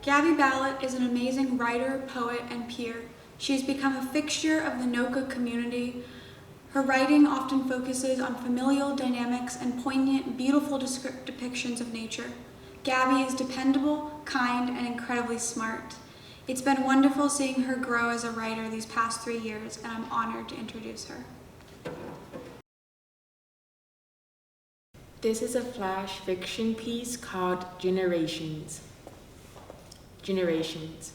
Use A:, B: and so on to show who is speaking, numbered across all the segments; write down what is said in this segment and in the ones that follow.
A: Gabby Balot is an amazing writer, poet, and peer. She has become a fixture of the Noka community. Her writing often focuses on familial dynamics and poignant, beautiful depictions of nature. Gabby is dependable, kind, and incredibly smart. It's been wonderful seeing her grow as a writer these past 3 years, and I'm honored to introduce her.
B: This is a flash fiction piece called Generations. Generations.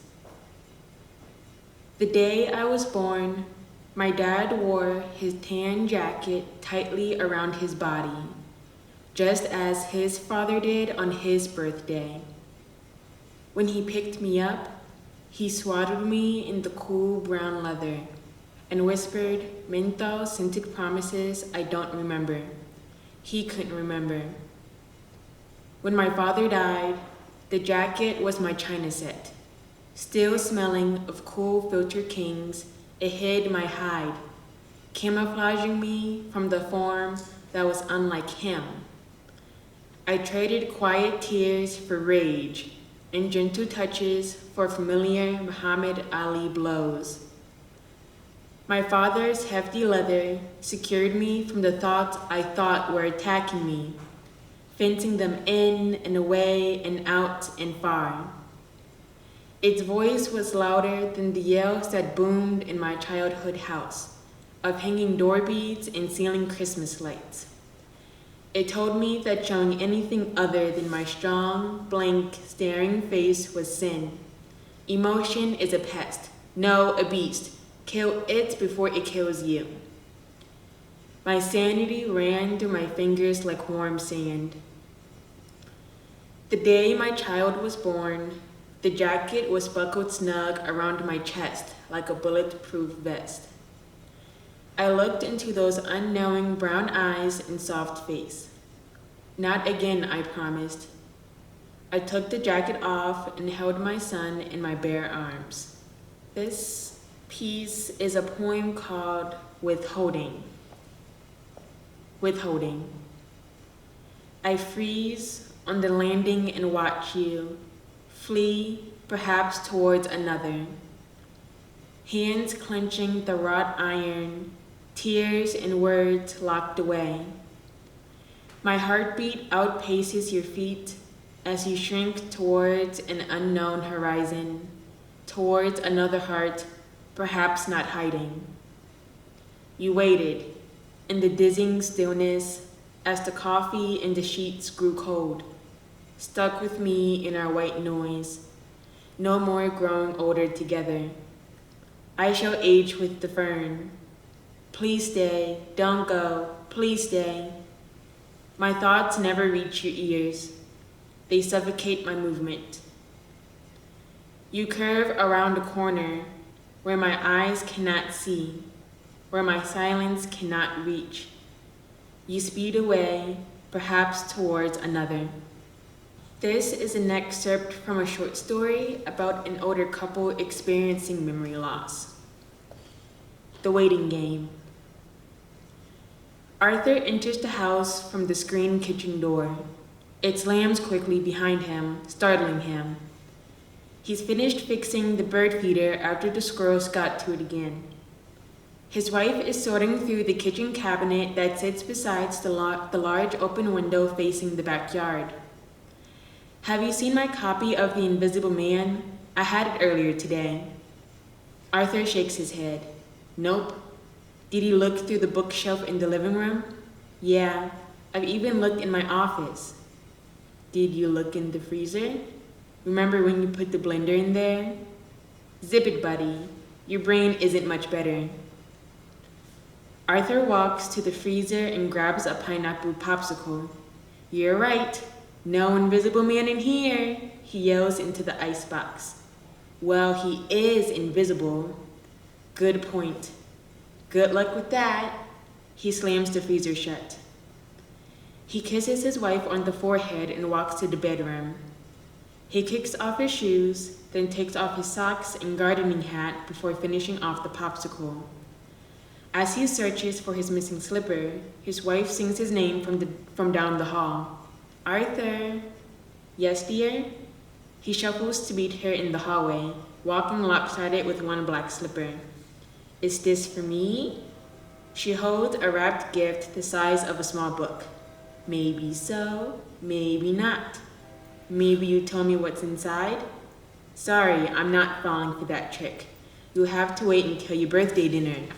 B: The day I was born, my dad wore his tan jacket tightly around his body, just as his father did on his birthday. When he picked me up, he swaddled me in the cool brown leather and whispered menthol-scented promises I don't remember. He couldn't remember. When my father died, the jacket was my china set. Still smelling of cool filter kings, it hid my hide, camouflaging me from the form that was unlike him. I traded quiet tears for rage and gentle touches for familiar Muhammad Ali blows. My father's hefty leather secured me from the thoughts I thought were attacking me, fencing them in and away and out and far. Its voice was louder than the yells that boomed in my childhood house of hanging door beads and ceiling Christmas lights. It told me that showing anything other than my strong, blank, staring face was sin. Emotion is a pest, no, a beast. Kill it before it kills you. My sanity ran through my fingers like warm sand. The day my child was born, the jacket was buckled snug around my chest like a bulletproof vest. I looked into those unknowing brown eyes and soft face. Not again, I promised. I took the jacket off and held my son in my bare arms. This piece is a poem called Withholding. Withholding. I freeze on the landing and watch you flee, perhaps towards another. Hands clenching the wrought iron, tears and words locked away. My heartbeat outpaces your feet as you shrink towards an unknown horizon, towards another heart, perhaps not hiding. You waited in the dizzying stillness as the coffee and the sheets grew cold, stuck with me in our white noise, no more growing older together. I shall age with the fern. Please stay, don't go, please stay. My thoughts never reach your ears. They suffocate my movement. You curve around a corner where my eyes cannot see, where my silence cannot reach. You speed away, perhaps towards another. This is an excerpt from a short story about an older couple experiencing memory loss. The Waiting Game. Arthur enters the house from the screened kitchen door. It slams quickly behind him, startling him. He's finished fixing the bird feeder after the squirrels got to it again. His wife is sorting through the kitchen cabinet that sits beside the large open window facing the backyard. Have you seen my copy of The Invisible Man? I had it earlier today. Arthur shakes his head. Nope. Did he look through the bookshelf in the living room? Yeah, I've even looked in my office. Did you look in the freezer? Remember when you put the blender in there? Zip it, buddy. Your brain isn't much better. Arthur walks to the freezer and grabs a pineapple popsicle. You're right. No invisible man in here, he yells into the icebox. Well, he is invisible. Good point. Good luck with that. He slams the freezer shut. He kisses his wife on the forehead and walks to the bedroom. He kicks off his shoes, then takes off his socks and gardening hat before finishing off the popsicle. As he searches for his missing slipper, his wife sings his name from down the hall. Arthur. Yes, dear? He shuffles to meet her in the hallway, walking lopsided with one black slipper. Is this for me? She holds a wrapped gift the size of a small book. Maybe so, maybe not. Maybe you tell me what's inside? Sorry, I'm not falling for that trick. You'll have to wait until your birthday dinner.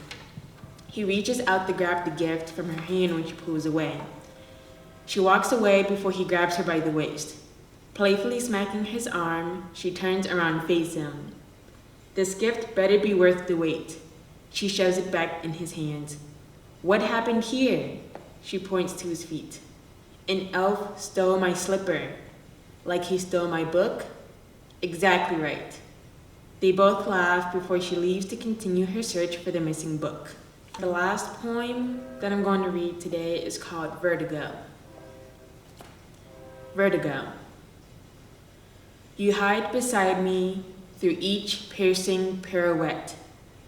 B: He reaches out to grab the gift from her hand when she pulls away. She walks away before he grabs her by the waist. Playfully smacking his arm, she turns around to face him. This gift better be worth the wait. She shoves it back in his hands. What happened here? She points to his feet. An elf stole my slipper. Like he stole my book? Exactly right. They both laugh before she leaves to continue her search for the missing book. The last poem that I'm going to read today is called Vertigo. Vertigo. You hide beside me through each piercing pirouette,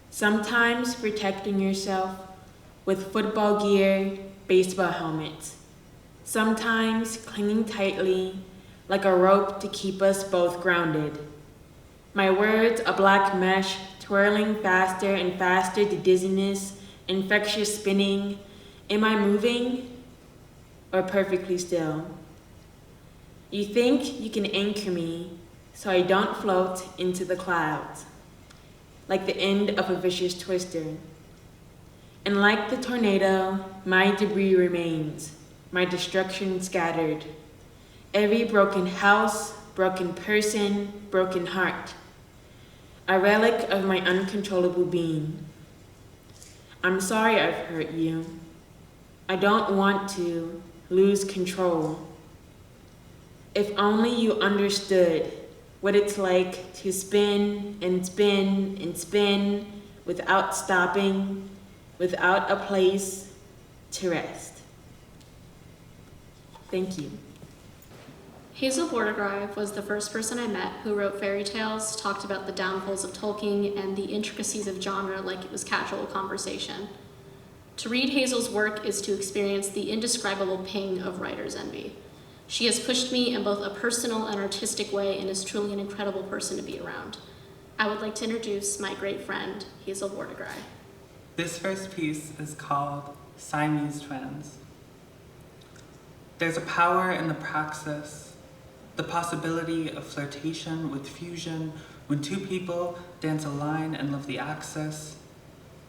B: sometimes protecting yourself with football gear, baseball helmets, sometimes clinging tightly like a rope to keep us both grounded. My words a black mesh, twirling faster and faster to dizziness, infectious spinning. Am I moving or perfectly still? You think you can anchor me so I don't float into the clouds, like the end of a vicious twister. And like the tornado, my debris remains, my destruction scattered. Every broken house, broken person, broken heart, a relic of my uncontrollable being. I'm sorry I've hurt you. I don't want to lose control. If only you understood what it's like to spin and spin and spin without stopping, without a place to rest. Thank you.
C: Hazel Bordegrave was the first person I met who wrote fairy tales, talked about the downfalls of Tolkien and the intricacies of genre like it was casual conversation. To read Hazel's work is to experience the indescribable ping of writer's envy. She has pushed me in both a personal and artistic way and is truly an incredible person to be around. I would like to introduce my great friend, Hazel Bordegrave.
D: This first piece is called Siamese Twins. There's a power in the praxis, the possibility of flirtation with fusion when two people dance a line and love the axis.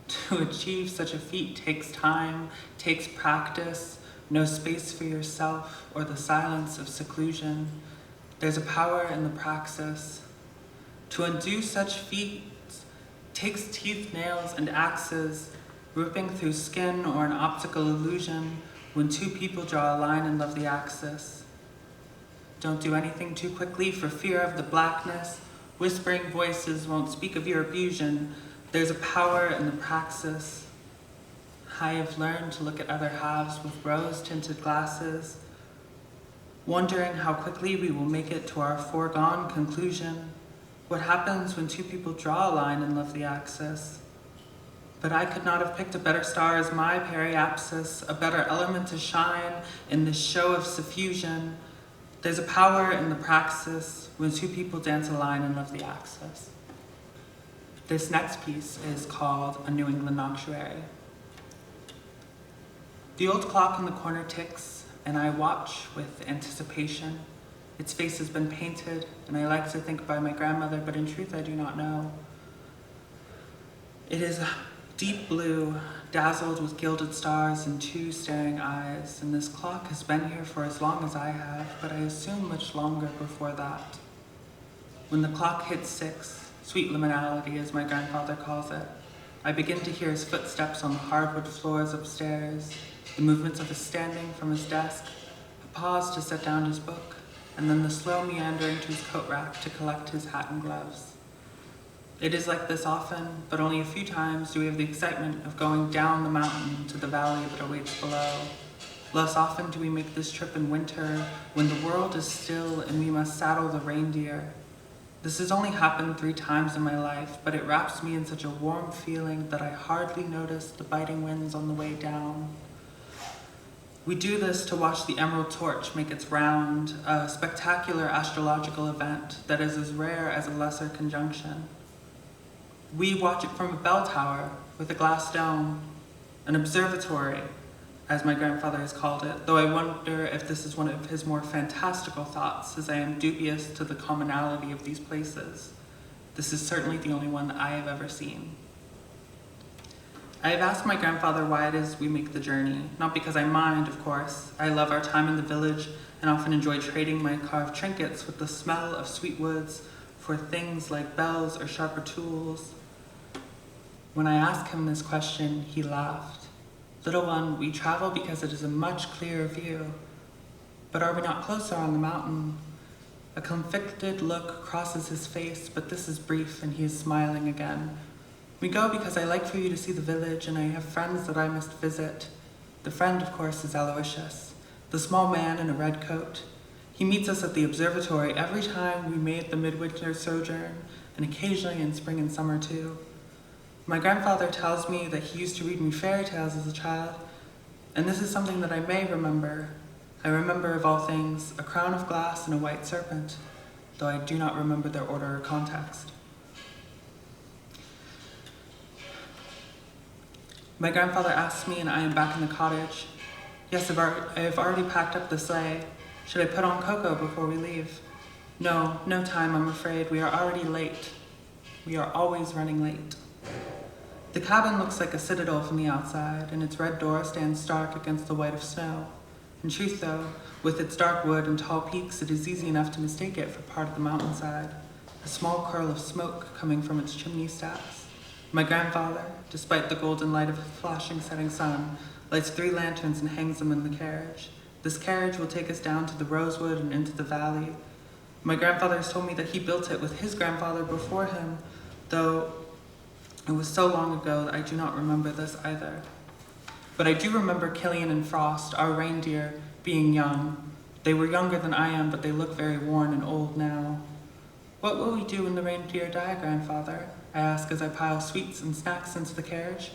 D: To achieve such a feat takes time, takes practice, no space for yourself or the silence of seclusion. There's a power in the praxis. To undo such feats takes teeth, nails, and axes, ripping through skin or an optical illusion when two people draw a line and love the axis. Don't do anything too quickly for fear of the blackness. Whispering voices won't speak of your abusion. There's a power in the praxis. I have learned to look at other halves with rose-tinted glasses, wondering how quickly we will make it to our foregone conclusion. What happens when two people draw a line and love the axis? But I could not have picked a better star as my periapsis, a better element to shine in this show of suffusion. There's a power in the praxis when two people dance a line and love the axis. This next piece is called A New England Noctuary. The old clock in the corner ticks, and I watch with anticipation. Its face has been painted, and I like to think by my grandmother, but in truth I do not know. It is deep blue, dazzled with gilded stars and two staring eyes, and this clock has been here for as long as I have, but I assume much longer before that. When the clock hits 6, sweet liminality as my grandfather calls it, I begin to hear his footsteps on the hardwood floors upstairs, the movements of his standing from his desk, a pause to set down his book, and then the slow meandering to his coat rack to collect his hat and gloves. It is like this often, but only a few times do we have the excitement of going down the mountain to the valley that awaits below. Less often do we make this trip in winter, when the world is still and we must saddle the reindeer. This has only happened 3 times in my life, but it wraps me in such a warm feeling that I hardly notice the biting winds on the way down. We do this to watch the emerald torch make its round, a spectacular astrological event that is as rare as a lesser conjunction. We watch it from a bell tower with a glass dome, an observatory, as my grandfather has called it, though I wonder if this is one of his more fantastical thoughts, as I am dubious to the commonality of these places. This is certainly the only one that I have ever seen. I have asked my grandfather why it is we make the journey, not because I mind, of course. I love our time in the village and often enjoy trading my carved trinkets with the smell of sweet woods for things like bells or sharper tools. When I asked him this question, he laughed. Little one, we travel because it is a much clearer view. But are we not closer on the mountain? A conflicted look crosses his face, but this is brief and he is smiling again. We go because I like for you to see the village and I have friends that I must visit. The friend, of course, is Aloysius, the small man in a red coat. He meets us at the observatory every time we made the midwinter sojourn, and occasionally in spring and summer too. My grandfather tells me that he used to read me fairy tales as a child, and this is something that I may remember. I remember, of all things, a crown of glass and a white serpent, though I do not remember their order or context. My grandfather asks me, and I am back in the cottage. Yes, I have already packed up the sleigh. Should I put on cocoa before we leave? No time, I'm afraid. We are already late. We are always running late. The cabin looks like a citadel from the outside, and its red door stands stark against the white of snow. In truth, though, with its dark wood and tall peaks, it is easy enough to mistake it for part of the mountainside, a small curl of smoke coming from its chimney stacks. My grandfather, despite the golden light of a flashing setting sun, lights 3 lanterns and hangs them in the carriage. This carriage will take us down to the rosewood and into the valley. My grandfather has told me that he built it with his grandfather before him, though it was so long ago that I do not remember this either. But I do remember Killian and Frost, our reindeer, being young. They were younger than I am, but they look very worn and old now. What will we do when the reindeer die, grandfather? I ask as I pile sweets and snacks into the carriage.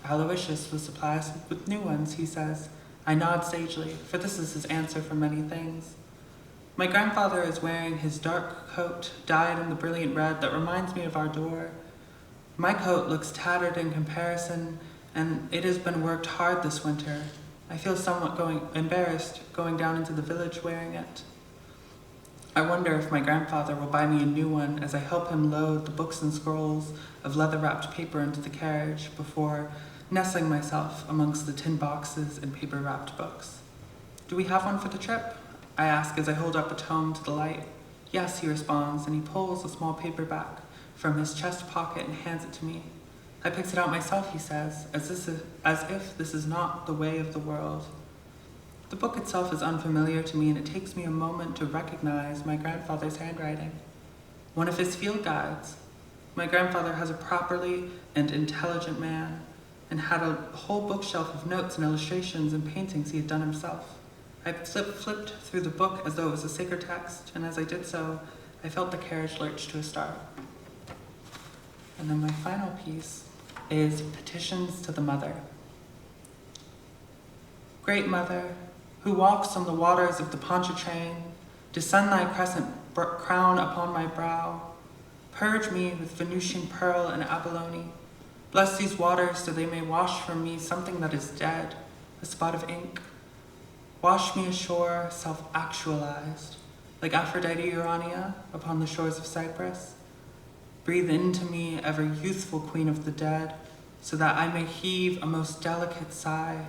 D: Aloysius will supply us with new ones, he says. I nod sagely, for this is his answer for many things. My grandfather is wearing his dark coat, dyed in the brilliant red that reminds me of our door. My coat looks tattered in comparison, and it has been worked hard this winter. I feel somewhat embarrassed going down into the village wearing it. I wonder if my grandfather will buy me a new one as I help him load the books and scrolls of leather-wrapped paper into the carriage before nestling myself amongst the tin boxes and paper-wrapped books. Do we have one for the trip? I ask as I hold up a tome to the light. Yes, he responds, and he pulls a small paperback from his chest pocket and hands it to me. I picked it out myself, he says, as if this is not the way of the world. The book itself is unfamiliar to me, and it takes me a moment to recognize my grandfather's handwriting. One of his field guides. My grandfather has a properly and intelligent man, and had a whole bookshelf of notes and illustrations and paintings he had done himself. I flipped through the book as though it was a sacred text, and as I did so, I felt the carriage lurch to a start. And then my final piece is Petitions to the Mother. Great Mother, who walks on the waters of the Pontchartrain, descend thy crescent crown upon my brow. Purge me with Venusian pearl and abalone. Bless these waters so they may wash from me something that is dead, a spot of ink. Wash me ashore self-actualized, like Aphrodite Urania upon the shores of Cyprus. Breathe into me, ever youthful queen of the dead, so that I may heave a most delicate sigh,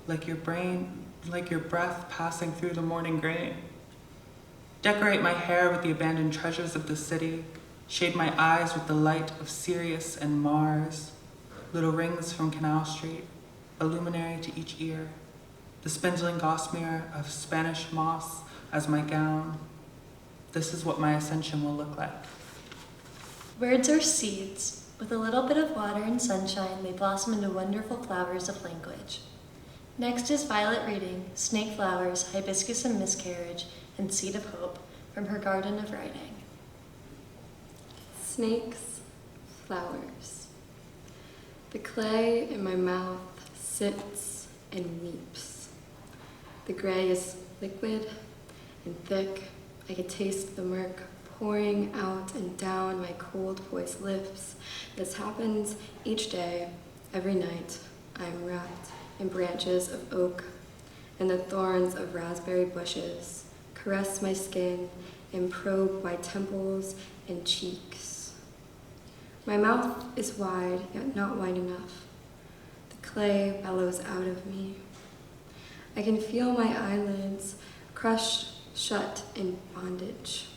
D: like your breath passing through the morning grain. Decorate my hair with the abandoned treasures of the city, shade my eyes with the light of Sirius and Mars, little rings from Canal Street, a luminary to each ear, the spindling gossamer of Spanish moss as my gown. This is what my ascension will look like.
E: Words are seeds. With a little bit of water and sunshine, they blossom into wonderful flowers of language. Next is Violet reading Snake Flowers, Hibiscus and Miscarriage, and Seed of Hope from her Garden of Writing.
F: Snakes, flowers. The clay in my mouth sits and weeps. The gray is liquid and thick. I could taste the murk pouring out and down my cold, poised lips. This happens each day, every night. I am wrapped in branches of oak, and the thorns of raspberry bushes caress my skin and probe my temples and cheeks. My mouth is wide, yet not wide enough. The clay bellows out of me. I can feel my eyelids crushed shut in bondage.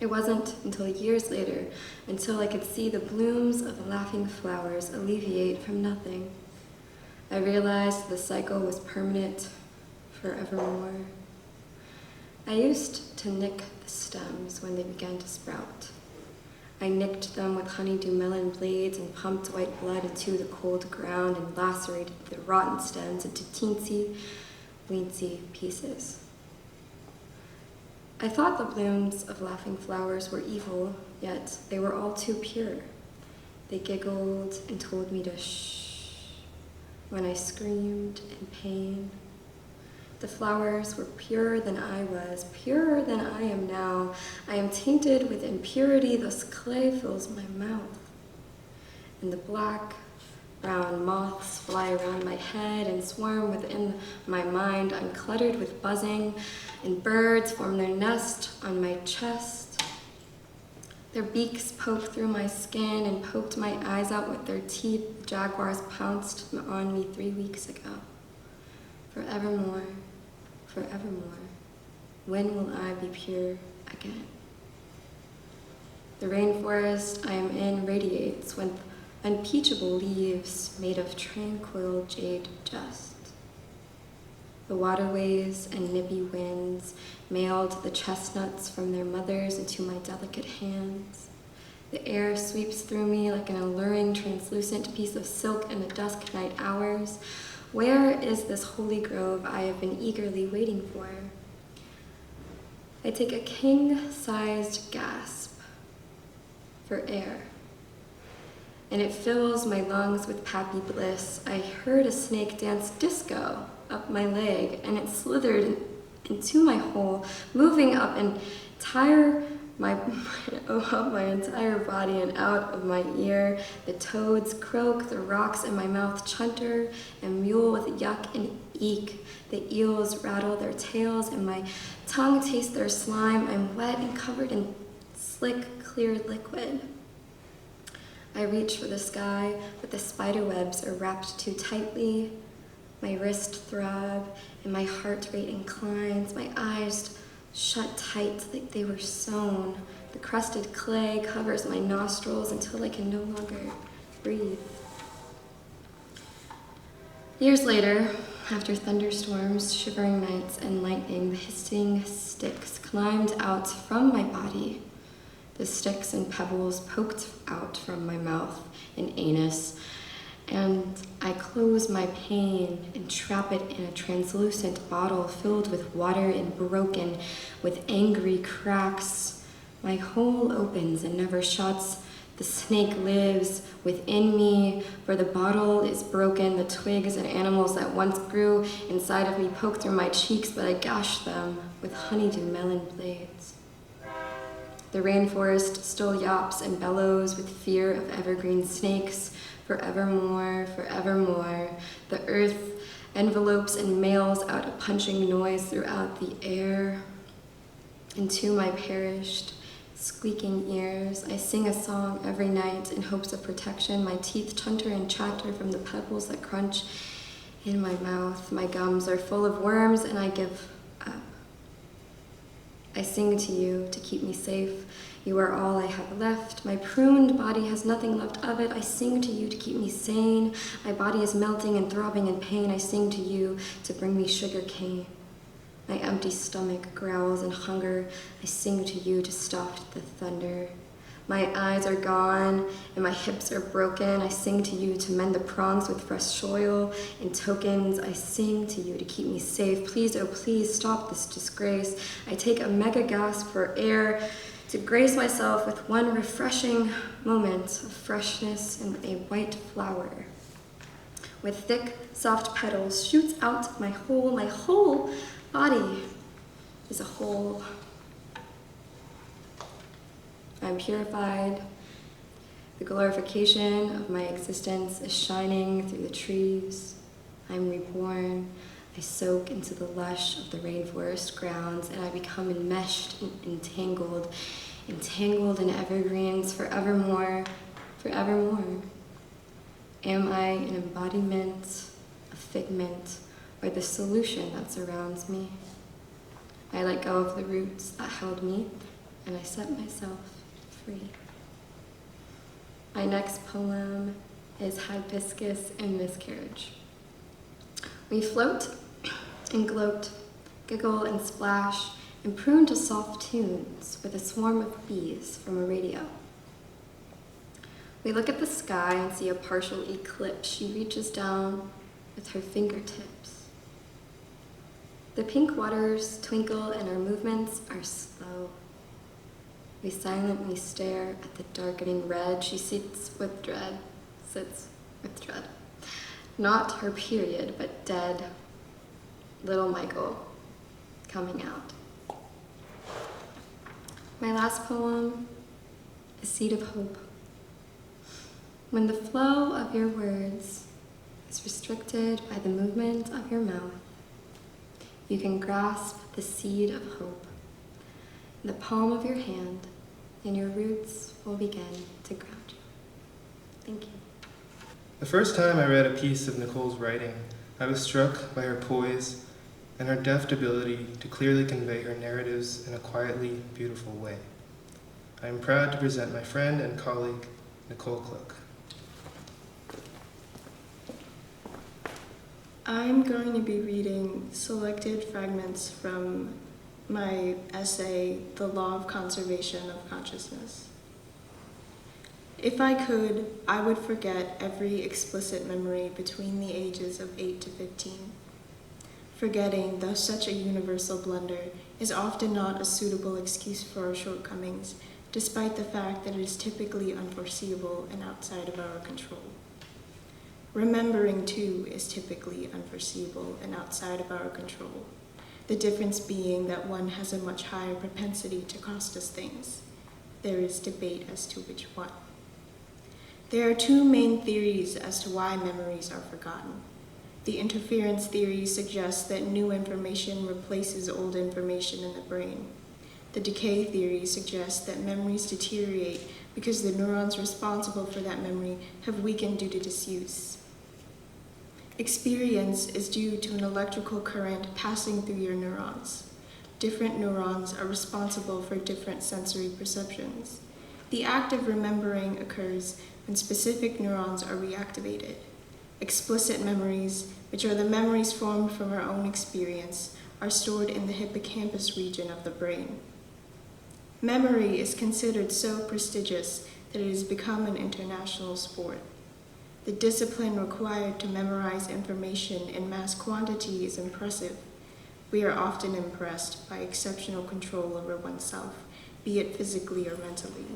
F: It wasn't until years later, until I could see the blooms of laughing flowers alleviate from nothing. I realized the cycle was permanent, forevermore. I used to nick the stems when they began to sprout. I nicked them with honeydew melon blades and pumped white blood into the cold ground and lacerated the rotten stems into teensy, weensy pieces. I thought the blooms of laughing flowers were evil, yet they were all too pure. They giggled and told me to shh when I screamed in pain. The flowers were purer than I was, purer than I am now. I am tainted with impurity, thus clay fills my mouth. And the black, brown moths fly around my head and swarm within my mind. I'm cluttered with buzzing, and birds form their nest on my chest. Their beaks poked through my skin and poked my eyes out with their teeth. The jaguars pounced on me 3 weeks ago. Forevermore, forevermore, when will I be pure again? The rainforest I am in radiates with unpeachable leaves made of tranquil jade dust. The waterways and nippy winds mailed the chestnuts from their mothers into my delicate hands. The air sweeps through me like an alluring, translucent piece of silk in the dusk night hours. Where is this holy grove I have been eagerly waiting for? I take a king-sized gasp for air, and it fills my lungs with happy bliss. I heard a snake dance disco up my leg, and it slithered into my hole, moving up my entire body and out of my ear. The toads croak, the rocks in my mouth chunter and mule with yuck and eek. The eels rattle their tails, and my tongue tastes their slime. I'm wet and covered in slick, clear liquid. I reach for the sky, but the spider webs are wrapped too tightly. My wrists throb, and my heart rate inclines. My eyes shut tight like they were sewn. The crusted clay covers my nostrils until I can no longer breathe. Years later, after thunderstorms, shivering nights, and lightning, the hissing sticks climbed out from my body. The sticks and pebbles poked out from my mouth and anus, and I close my pain and trap it in a translucent bottle filled with water and broken with angry cracks. My hole opens and never shuts. The snake lives within me, for the bottle is broken. The twigs and animals that once grew inside of me poke through my cheeks, but I gash them with honeydew melon blades. The rainforest still yaps and bellows with fear of evergreen snakes. Forevermore, forevermore, the earth envelopes and mails out a punching noise throughout the air. Into my perished, squeaking ears, I sing a song every night in hopes of protection. My teeth chunter and chatter from the pebbles that crunch in my mouth. My gums are full of worms, and I give up. I sing to you to keep me safe. You are all I have left. My pruned body has nothing left of it. I sing to you to keep me sane. My body is melting and throbbing in pain. I sing to you to bring me sugar cane. My empty stomach growls in hunger. I sing to you to stop the thunder. My eyes are gone and my hips are broken. I sing to you to mend the prongs with fresh soil and tokens. I sing to you to keep me safe. Please, oh please, stop this disgrace. I take a mega gasp for air to grace myself with one refreshing moment of freshness and a white flower. with thick, soft petals shoots out my whole body is a whole. I'm purified. The glorification of my existence is shining through the trees. I'm reborn. I soak into the lush of the rainforest grounds, and I become enmeshed, entangled in evergreens forevermore. Am I an embodiment, a figment, or the solution that surrounds me? I let go of the roots that held me, and I set myself free. My next poem is Hibiscus and Miscarriage. We float and gloat, giggle and splash, and prune to soft tunes with a swarm of bees from a radio. We look at the sky and see a partial eclipse. She reaches down with her fingertips. The pink waters twinkle and our movements are slow. We silently stare at the darkening red. She sits with dread. Not her period, but dead. Little Michael coming out. My last poem is Seed of Hope. When the flow of your words is restricted by the movement of your mouth, you can grasp the seed of hope in the palm of your hand, and your roots will begin to ground you. Thank you.
G: The first time I read a piece of Nicole's writing, I was struck by her poise and her deft ability to clearly convey her narratives in a quietly beautiful way. I am proud to present my friend and colleague, Nicole Cloak.
H: I'm going to be reading selected fragments from my essay, The Law of Conservation of Consciousness. If I could, I would forget every explicit memory between the ages of 8 to 15. Forgetting, though such a universal blunder, is often not a suitable excuse for our shortcomings, despite the fact that it is typically unforeseeable and outside of our control. Remembering, too, is typically unforeseeable and outside of our control, the difference being that one has a much higher propensity to cost us things. There is debate as to which one. There are two main theories as to why memories are forgotten. The interference theory suggests that new information replaces old information in the brain. The decay theory suggests that memories deteriorate because the neurons responsible for that memory have weakened due to disuse. Experience is due to an electrical current passing through your neurons. Different neurons are responsible for different sensory perceptions. The act of remembering occurs when specific neurons are reactivated. Explicit memories, which are the memories formed from our own experience, are stored in the hippocampus region of the brain. Memory is considered so prestigious that it has become an international sport. The discipline required to memorize information in mass quantity is impressive. We are often impressed by exceptional control over oneself, be it physically or mentally.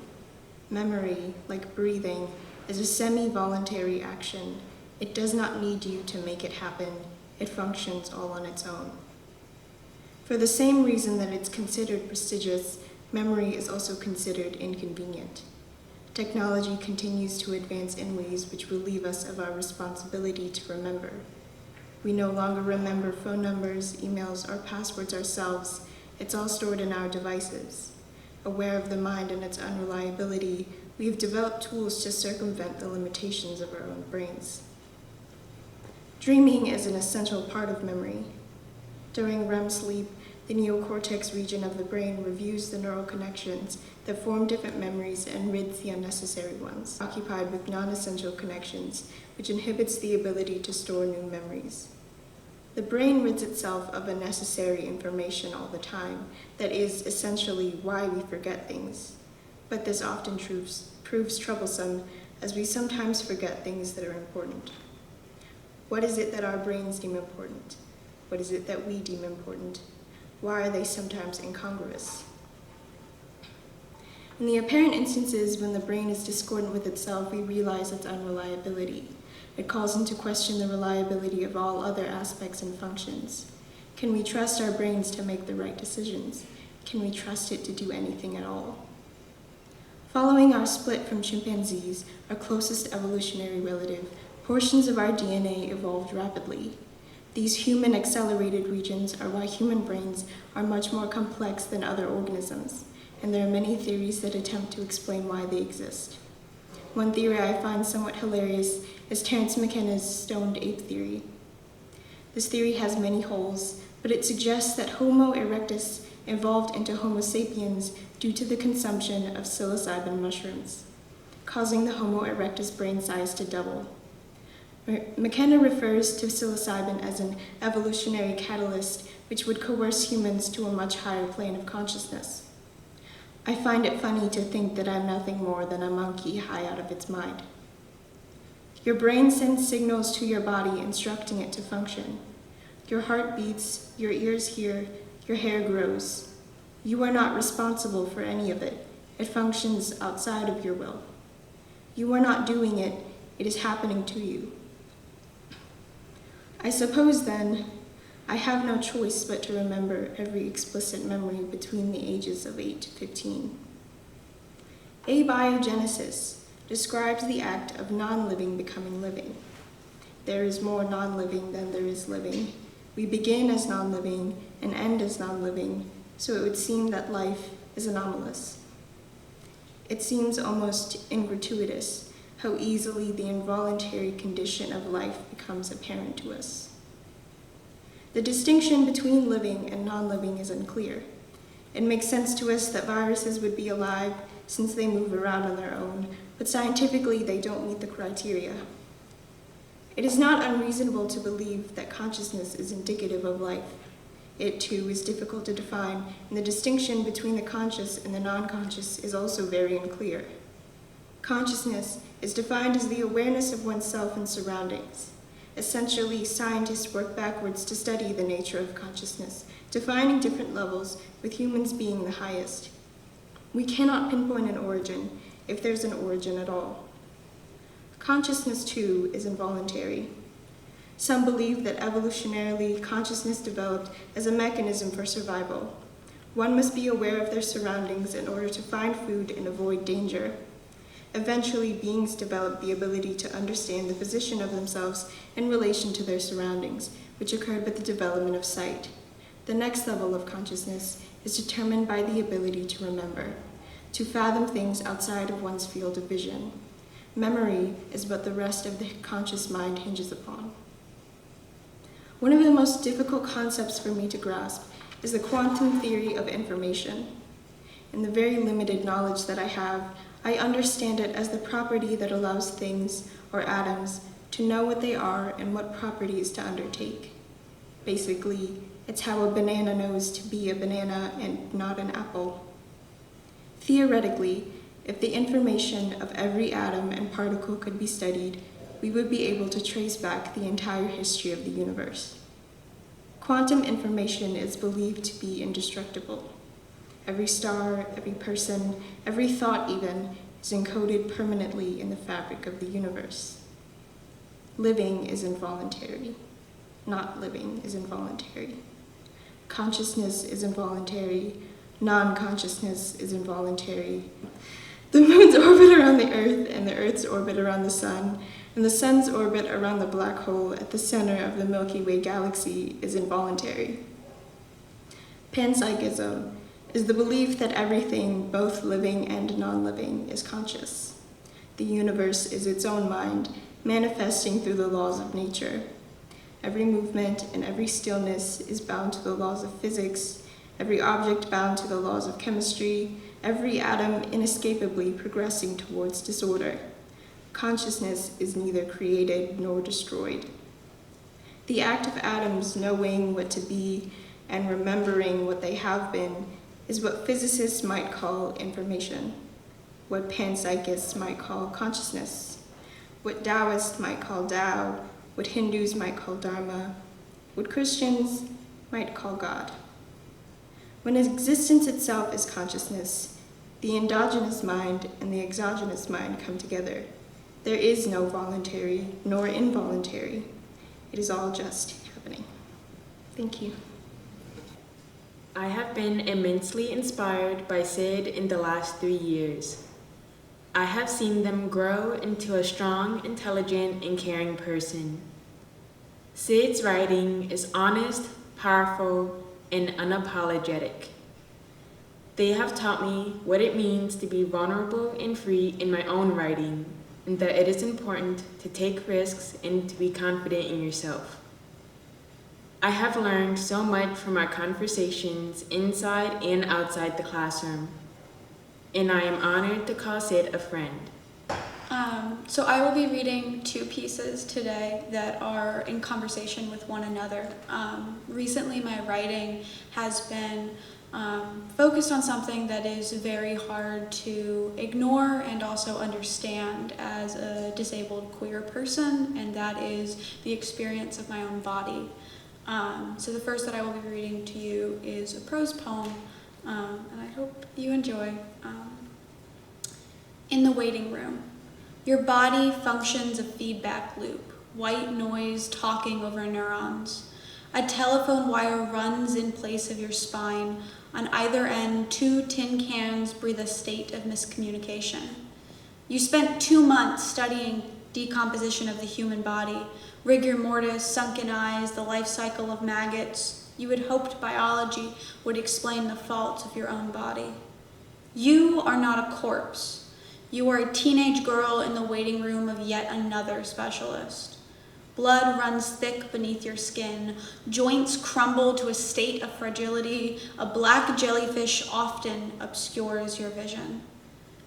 H: Memory, like breathing, is a semi-voluntary action. It does not need you to make it happen. It functions all on its own. For the same reason that it's considered prestigious, memory is also considered inconvenient. Technology continues to advance in ways which relieve us of our responsibility to remember. We no longer remember phone numbers, emails, or passwords ourselves. It's all stored in our devices. Aware of the mind and its unreliability, we have developed tools to circumvent the limitations of our own brains. Dreaming is an essential part of memory. During REM sleep, the neocortex region of the brain reviews the neural connections that form different memories and rids the unnecessary ones, occupied with non-essential connections, which inhibits the ability to store new memories. The brain rids itself of unnecessary information all the time. That is essentially why we forget things. But this often proves troublesome, as we sometimes forget things that are important. What is it that our brains deem important? What is it that we deem important? Why are they sometimes incongruous? In the apparent instances when the brain is discordant with itself, we realize its unreliability. It calls into question the reliability of all other aspects and functions. Can we trust our brains to make the right decisions? Can we trust it to do anything at all? Following our split from chimpanzees, our closest evolutionary relative, portions of our DNA evolved rapidly. These human-accelerated regions are why human brains are much more complex than other organisms, and there are many theories that attempt to explain why they exist. One theory I find somewhat hilarious is Terence Mckenna's stoned ape theory. This theory has many holes, but it suggests that Homo erectus evolved into Homo sapiens due to the consumption of psilocybin mushrooms, causing the Homo erectus brain size to double. Mckenna refers to psilocybin as an evolutionary catalyst which would coerce humans to a much higher plane of consciousness. I find it funny to think that I'm nothing more than a monkey high out of its mind. Your brain sends signals to your body instructing it to function. Your heart beats, your ears hear, your hair grows. You are not responsible for any of it. It functions outside of your will. You are not doing it, it is happening to you. I suppose then, I have no choice but to remember every explicit memory between the ages of 8 to 15. Abiogenesis describes the act of non-living becoming living. There is more non-living than there is living. We begin as non-living and end as non-living, so it would seem that life is anomalous. It seems almost ingratuitous how easily the involuntary condition of life becomes apparent to us. The distinction between living and non-living is unclear. It makes sense to us that viruses would be alive since they move around on their own, but scientifically they don't meet the criteria. It is not unreasonable to believe that consciousness is indicative of life. It, too, is difficult to define, and the distinction between the conscious and the non-conscious is also very unclear. Consciousness is defined as the awareness of oneself and surroundings. Essentially, scientists work backwards to study the nature of consciousness, defining different levels, with humans being the highest. We cannot pinpoint an origin, if there's an origin at all. Consciousness, too, is involuntary. Some believe that evolutionarily, consciousness developed as a mechanism for survival. One must be aware of their surroundings in order to find food and avoid danger. Eventually, beings develop the ability to understand the position of themselves in relation to their surroundings, which occurred with the development of sight. The next level of consciousness is determined by the ability to remember, to fathom things outside of one's field of vision. Memory is what the rest of the conscious mind hinges upon. One of the most difficult concepts for me to grasp is the quantum theory of information. In the very limited knowledge that I have, I understand it as the property that allows things, or atoms, to know what they are and what properties to undertake. Basically, it's how a banana knows to be a banana and not an apple. Theoretically, if the information of every atom and particle could be studied, we would be able to trace back the entire history of the universe. Quantum information is believed to be indestructible. Every star, every person, every thought even, is encoded permanently in the fabric of the universe. Living is involuntary. Not living is involuntary. Consciousness is involuntary. Non-consciousness is involuntary. The moon's orbit around the Earth and the Earth's orbit around the sun, and the sun's orbit around the black hole at the center of the Milky Way galaxy is involuntary. Panpsychism is the belief that everything, both living and non-living, is conscious. The universe is its own mind, manifesting through the laws of nature. Every movement and every stillness is bound to the laws of physics, every object bound to the laws of chemistry, every atom inescapably progressing towards disorder. Consciousness is neither created nor destroyed. The act of atoms knowing what to be and remembering what they have been is what physicists might call information, what panpsychists might call consciousness, what Taoists might call Tao, what Hindus might call Dharma, what Christians might call God. When existence itself is consciousness, the endogenous mind and the exogenous mind come together. There is no voluntary nor involuntary. It is all just happening. Thank you.
B: I have been immensely inspired by Sid in the last 3 years. I have seen them grow into a strong, intelligent, and caring person. Sid's writing is honest, powerful, and unapologetic. They have taught me what it means to be vulnerable and free in my own writing, and that it is important to take risks and to be confident in yourself. I have learned so much from our conversations inside and outside the classroom, and I am honored to call Sid a friend.
A: So I will be reading 2 pieces today that are in conversation with one another. Recently, my writing has been focused on something that is very hard to ignore and also understand as a disabled queer person, and that is the experience of my own body. So the first that I will be reading to you is a prose poem, and I hope you enjoy. In the waiting room. Your body functions a feedback loop, white noise talking over neurons. A telephone wire runs in place of your spine. On either end, 2 tin cans breathe a state of miscommunication. You spent 2 months studying decomposition of the human body, rigor mortis, sunken eyes, the life cycle of maggots. You had hoped biology would explain the faults of your own body. You are not a corpse. You are a teenage girl in the waiting room of yet another specialist. Blood runs thick beneath your skin. Joints crumble to a state of fragility. A black jellyfish often obscures your vision.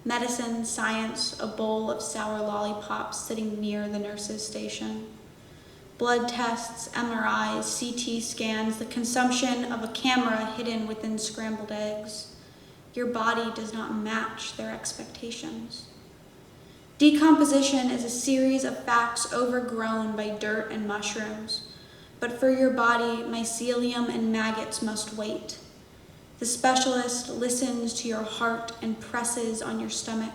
A: Medicine, science, a bowl of sour lollipops sitting near the nurse's station. Blood tests, MRIs, CT scans, the consumption of a camera hidden within scrambled eggs. Your body does not match their expectations. Decomposition is a series of facts overgrown by dirt and mushrooms, but for your body, mycelium and maggots must wait. The specialist listens to your heart and presses on your stomach.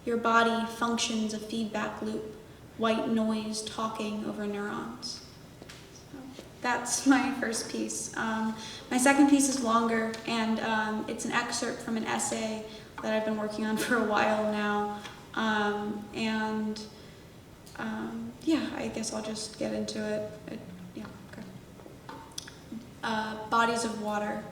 A: Your body functions a feedback loop, white noise talking over neurons. That's my first piece. My second piece is longer, and it's an excerpt from an essay that I've been working on for a while now. I guess I'll just get into it. Bodies of water.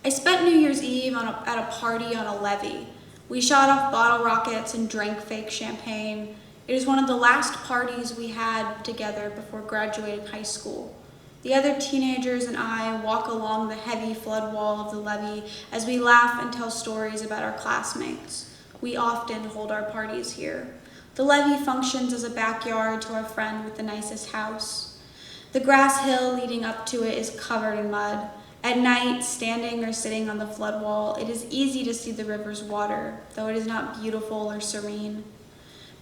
A: I spent New Year's Eve at a party on a levee. We shot off bottle rockets and drank fake champagne. It is one of the last parties we had together before graduating high school. The other teenagers and I walk along the heavy flood wall of the levee as we laugh and tell stories about our classmates. We often hold our parties here. The levee functions as a backyard to our friend with the nicest house. The grass hill leading up to it is covered in mud. At night, standing or sitting on the flood wall, it is easy to see the river's water, though it is not beautiful or serene.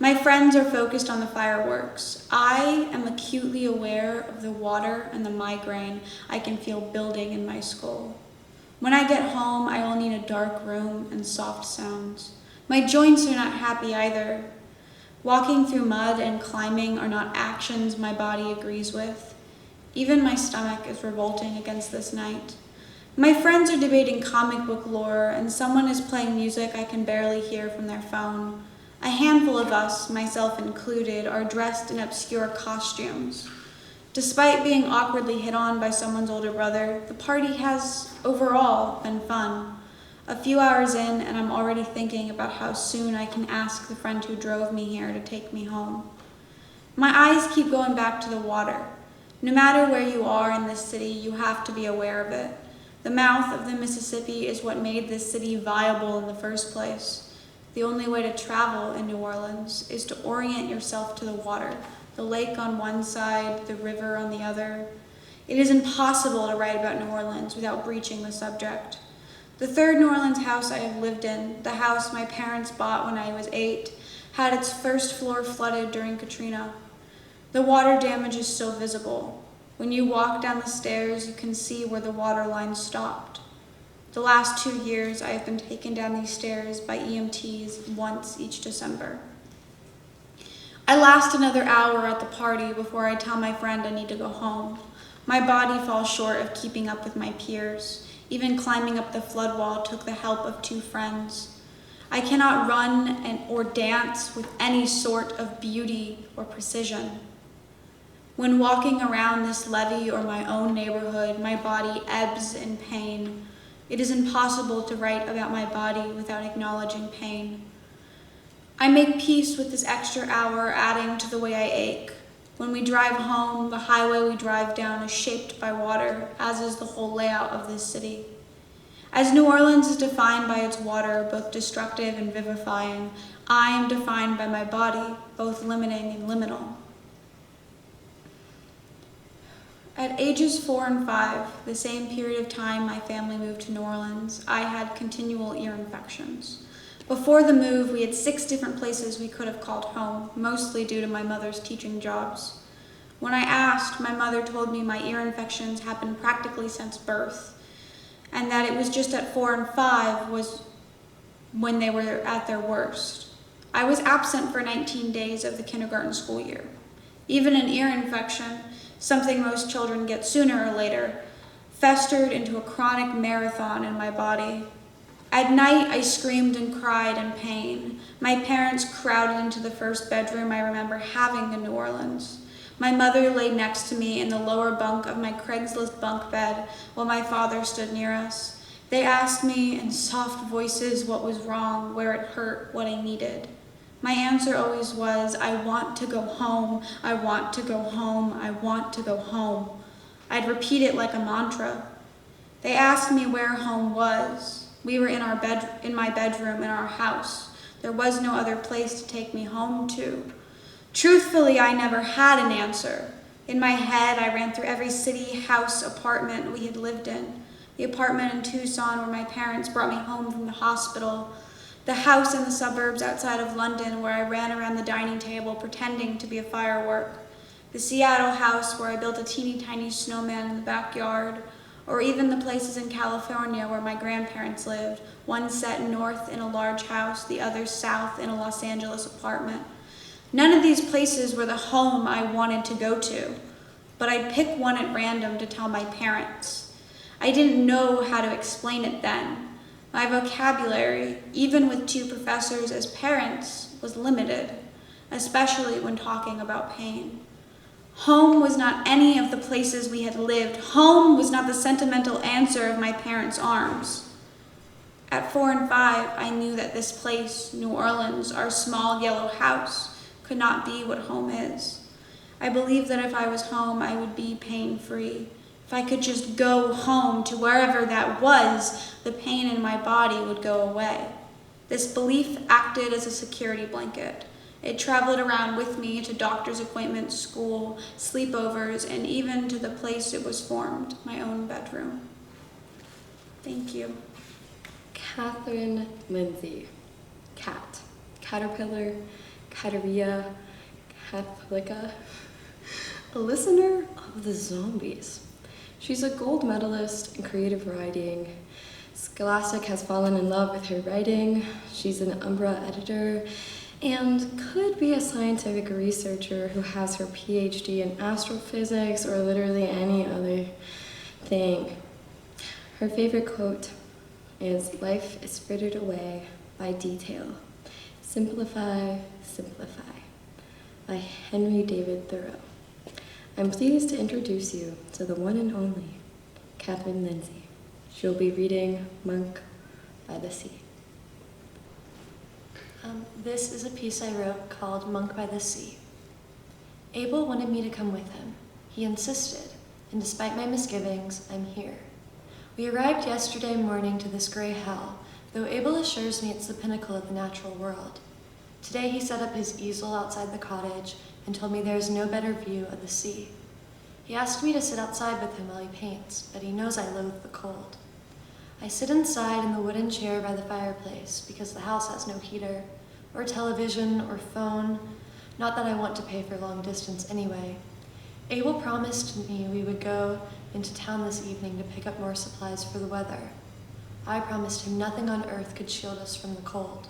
A: My friends are focused on the fireworks. I am acutely aware of the water and the migraine I can feel building in my skull. When I get home, I will need a dark room and soft sounds. My joints are not happy either. Walking through mud and climbing are not actions my body agrees with. Even my stomach is revolting against this night. My friends are debating comic book lore, and someone is playing music I can barely hear from their phone. A handful of us, myself included, are dressed in obscure costumes. Despite being awkwardly hit on by someone's older brother, the party has, overall, been fun. A few hours in, and I'm already thinking about how soon I can ask the friend who drove me here to take me home. My eyes keep going back to the water. No matter where you are in this city, you have to be aware of it. The mouth of the Mississippi is what made this city viable in the first place. The only way to travel in New Orleans is to orient yourself to the water, the lake on one side, the river on the other. It is impossible to write about New Orleans without breaching the subject. The third New Orleans house I have lived in, the house my parents bought when I was 8, had its first floor flooded during Katrina. The water damage is still visible. When you walk down the stairs, you can see where the water line stopped. The last 2 years, I have been taken down these stairs by EMTs once each December. I last another hour at the party before I tell my friend I need to go home. My body falls short of keeping up with my peers. Even climbing up the flood wall took the help of 2 friends. I cannot run or dance with any sort of beauty or precision. When walking around this levee or my own neighborhood, my body ebbs in pain. It is impossible to write about my body without acknowledging pain. I make peace with this extra hour adding to the way I ache. When we drive home, the highway we drive down is shaped by water, as is the whole layout of this city. As New Orleans is defined by its water, both destructive and vivifying, I am defined by my body, both limiting and liminal. At ages 4 and 5, the same period of time my family moved to New Orleans, I had continual ear infections. Before the move, we had 6 different places we could have called home, mostly due to my mother's teaching jobs. When I asked, my mother told me my ear infections happened practically since birth, and that it was just at 4 and 5 was when they were at their worst. I was absent for 19 days of the kindergarten school year. Even an ear infection, something most children get sooner or later, festered into a chronic marathon in my body. At night, I screamed and cried in pain. My parents crowded into the first bedroom I remember having in New Orleans. My mother lay next to me in the lower bunk of my Craigslist bunk bed while my father stood near us. They asked me in soft voices what was wrong, where it hurt, what I needed. My answer always was, I want to go home, I want to go home, I want to go home. I'd repeat it like a mantra. They asked me where home was. We were in my bedroom in our house. There was no other place to take me home to. Truthfully, I never had an answer. In my head, I ran through every city, house, apartment we had lived in. The apartment in Tucson where my parents brought me home from the hospital. The house in the suburbs outside of London where I ran around the dining table pretending to be a firework. The Seattle house where I built a teeny tiny snowman in the backyard. Or even the places in California where my grandparents lived, one set north in a large house, the other south in a Los Angeles apartment. None of these places were the home I wanted to go to, but I'd pick one at random to tell my parents. I didn't know how to explain it then. My vocabulary, even with 2 professors as parents, was limited, especially when talking about pain. Home was not any of the places we had lived. Home was not the sentimental answer of my parents' arms. At 4 and 5, I knew that this place, New Orleans, our small yellow house, could not be what home is. I believed that if I was home, I would be pain-free. If I could just go home to wherever that was, the pain in my body would go away. This belief acted as a security blanket. It traveled around with me to doctor's appointments, school, sleepovers, and even to the place it was formed, my own bedroom. Thank you.
F: Catherine Lindsay. Cat. Caterpillar. Cateria. Catholica. A listener of the zombies. She's a gold medalist in creative writing. Scholastic has fallen in love with her writing. She's an Umbra editor and could be a scientific researcher who has her PhD in astrophysics or literally any other thing. Her favorite quote is, "Life is frittered away by detail. Simplify, simplify," by Henry David Thoreau. I'm pleased to introduce you to the one and only Catherine Lindsay. She'll be reading Monk by the Sea.
E: This is a piece I wrote called Monk by the Sea. Abel wanted me to come with him. He insisted, and despite my misgivings, I'm here. We arrived yesterday morning to this gray hell, though Abel assures me it's the pinnacle of the natural world. Today he set up his easel outside the cottage and told me there is no better view of the sea. He asked me to sit outside with him while he paints, but he knows I loathe the cold. I sit inside in the wooden chair by the fireplace because the house has no heater, or television, or phone. Not that I want to pay for long distance anyway. Abel promised me we would go into town this evening to pick up more supplies for the weather. I promised him nothing on earth could shield us from the cold.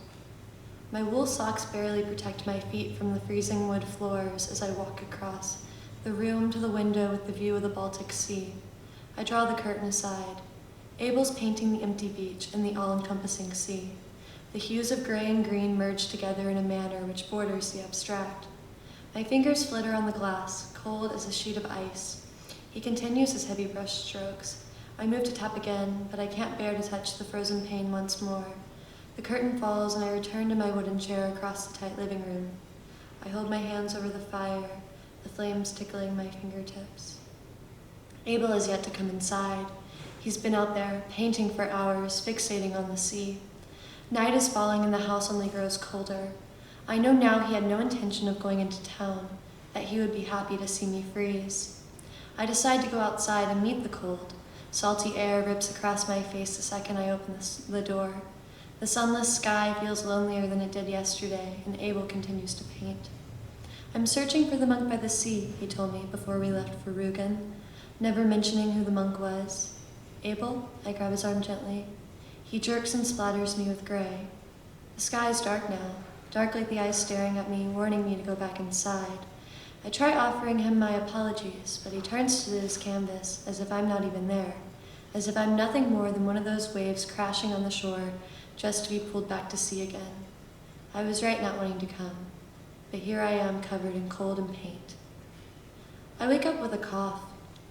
E: My wool socks barely protect my feet from the freezing wood floors as I walk across the room to the window with the view of the Baltic Sea. I draw the curtain aside. Abel's painting the empty beach and the all-encompassing sea. The hues of gray and green merge together in a manner which borders the abstract. My fingers flitter on the glass, cold as a sheet of ice. He continues his heavy brush strokes. I move to tap again, but I can't bear to touch the frozen pane once more. The curtain falls and I return to my wooden chair across the tight living room. I hold my hands over the fire, the flames tickling my fingertips. Abel has yet to come inside. He's been out there, painting for hours, fixating on the sea. Night is falling and the house only grows colder. I know now he had no intention of going into town, that he would be happy to see me freeze. I decide to go outside and meet the cold. Salty air rips across my face the second I open the door. The sunless sky feels lonelier than it did yesterday, and Abel continues to paint. I'm searching for the monk by the sea, he told me before we left for Rügen, never mentioning who the monk was. Abel? I grab his arm gently. He jerks and splatters me with gray. The sky is dark now, dark like the eyes staring at me, warning me to go back inside. I try offering him my apologies, but he turns to his canvas as if I'm not even there, as if I'm nothing more than one of those waves crashing on the shore just to be pulled back to sea again. I was right not wanting to come, but here I am covered in cold and paint. I wake up with a cough.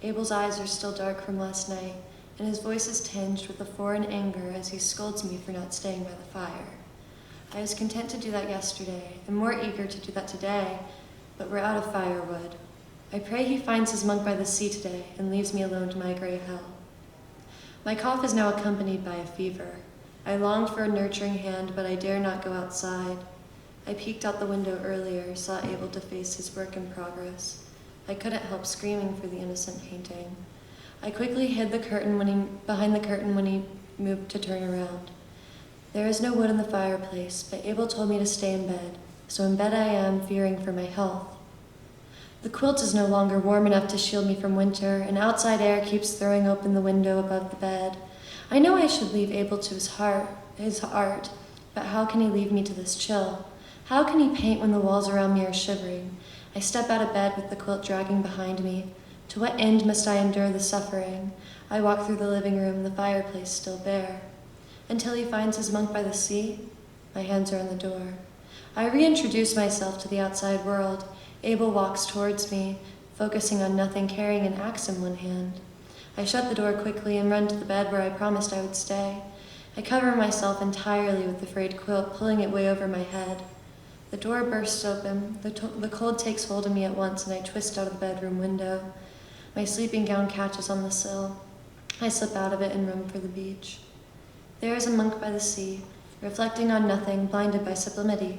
E: Abel's eyes are still dark from last night, and his voice is tinged with a foreign anger as he scolds me for not staying by the fire. I was content to do that yesterday, and more eager to do that today, but we're out of firewood. I pray he finds his monk by the sea today and leaves me alone to my gray hell. My cough is now accompanied by a fever. I longed for a nurturing hand, but I dare not go outside. I peeked out the window earlier, saw Abel deface his work in progress. I couldn't help screaming for the innocent painting. I quickly hid behind the curtain when he moved to turn around. There is no wood in the fireplace, but Abel told me to stay in bed, so in bed I am, fearing for my health. The quilt is no longer warm enough to shield me from winter, and outside air keeps throwing open the window above the bed. I know I should leave Abel to his art, but how can he leave me to this chill? How can he paint when the walls around me are shivering? I step out of bed with the quilt dragging behind me. To what end must I endure the suffering? I walk through the living room, the fireplace still bare. Until he finds his monk by the sea? My hands are on the door. I reintroduce myself to the outside world. Abel walks towards me, focusing on nothing, carrying an axe in one hand. I shut the door quickly and run to the bed where I promised I would stay. I cover myself entirely with the frayed quilt, pulling it way over my head. The door bursts open. The cold takes hold of me at once, and I twist out of the bedroom window. My sleeping gown catches on the sill. I slip out of it and run for the beach. There is a monk by the sea, reflecting on nothing, blinded by sublimity.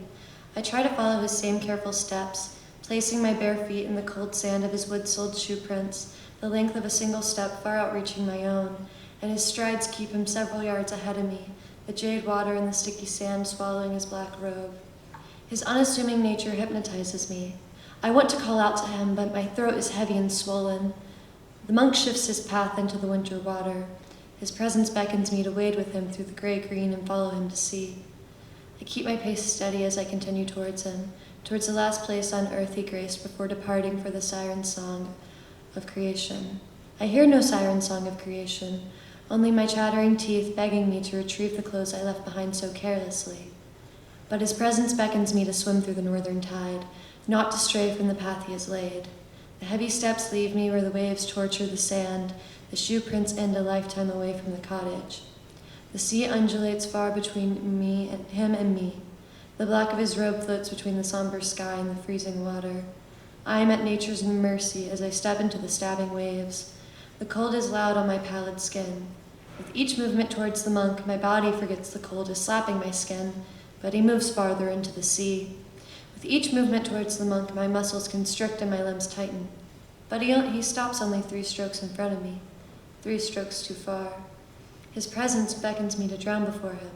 E: I try to follow his same careful steps, placing my bare feet in the cold sand of his wood-soled shoe prints, the length of a single step far outreaching my own, and his strides keep him several yards ahead of me, the jade water and the sticky sand swallowing his black robe. His unassuming nature hypnotizes me. I want to call out to him, but my throat is heavy and swollen. The monk shifts his path into the winter water. His presence beckons me to wade with him through the gray-green and follow him to sea. I keep my pace steady as I continue towards him, towards the last place on earth he graced before departing for the siren song of creation. I hear no siren song of creation, only my chattering teeth begging me to retrieve the clothes I left behind so carelessly. But his presence beckons me to swim through the northern tide, not to stray from the path he has laid. The heavy steps leave me where the waves torture the sand, the shoe prints end a lifetime away from the cottage. The sea undulates far between him and me. The black of his robe floats between the somber sky and the freezing water. I am at nature's mercy as I step into the stabbing waves. The cold is loud on my pallid skin. With each movement towards the monk, my body forgets the cold is slapping my skin, but he moves farther into the sea. With each movement towards the monk, my muscles constrict and my limbs tighten. But he stops only 3 strokes in front of me, 3 strokes too far. His presence beckons me to drown before him.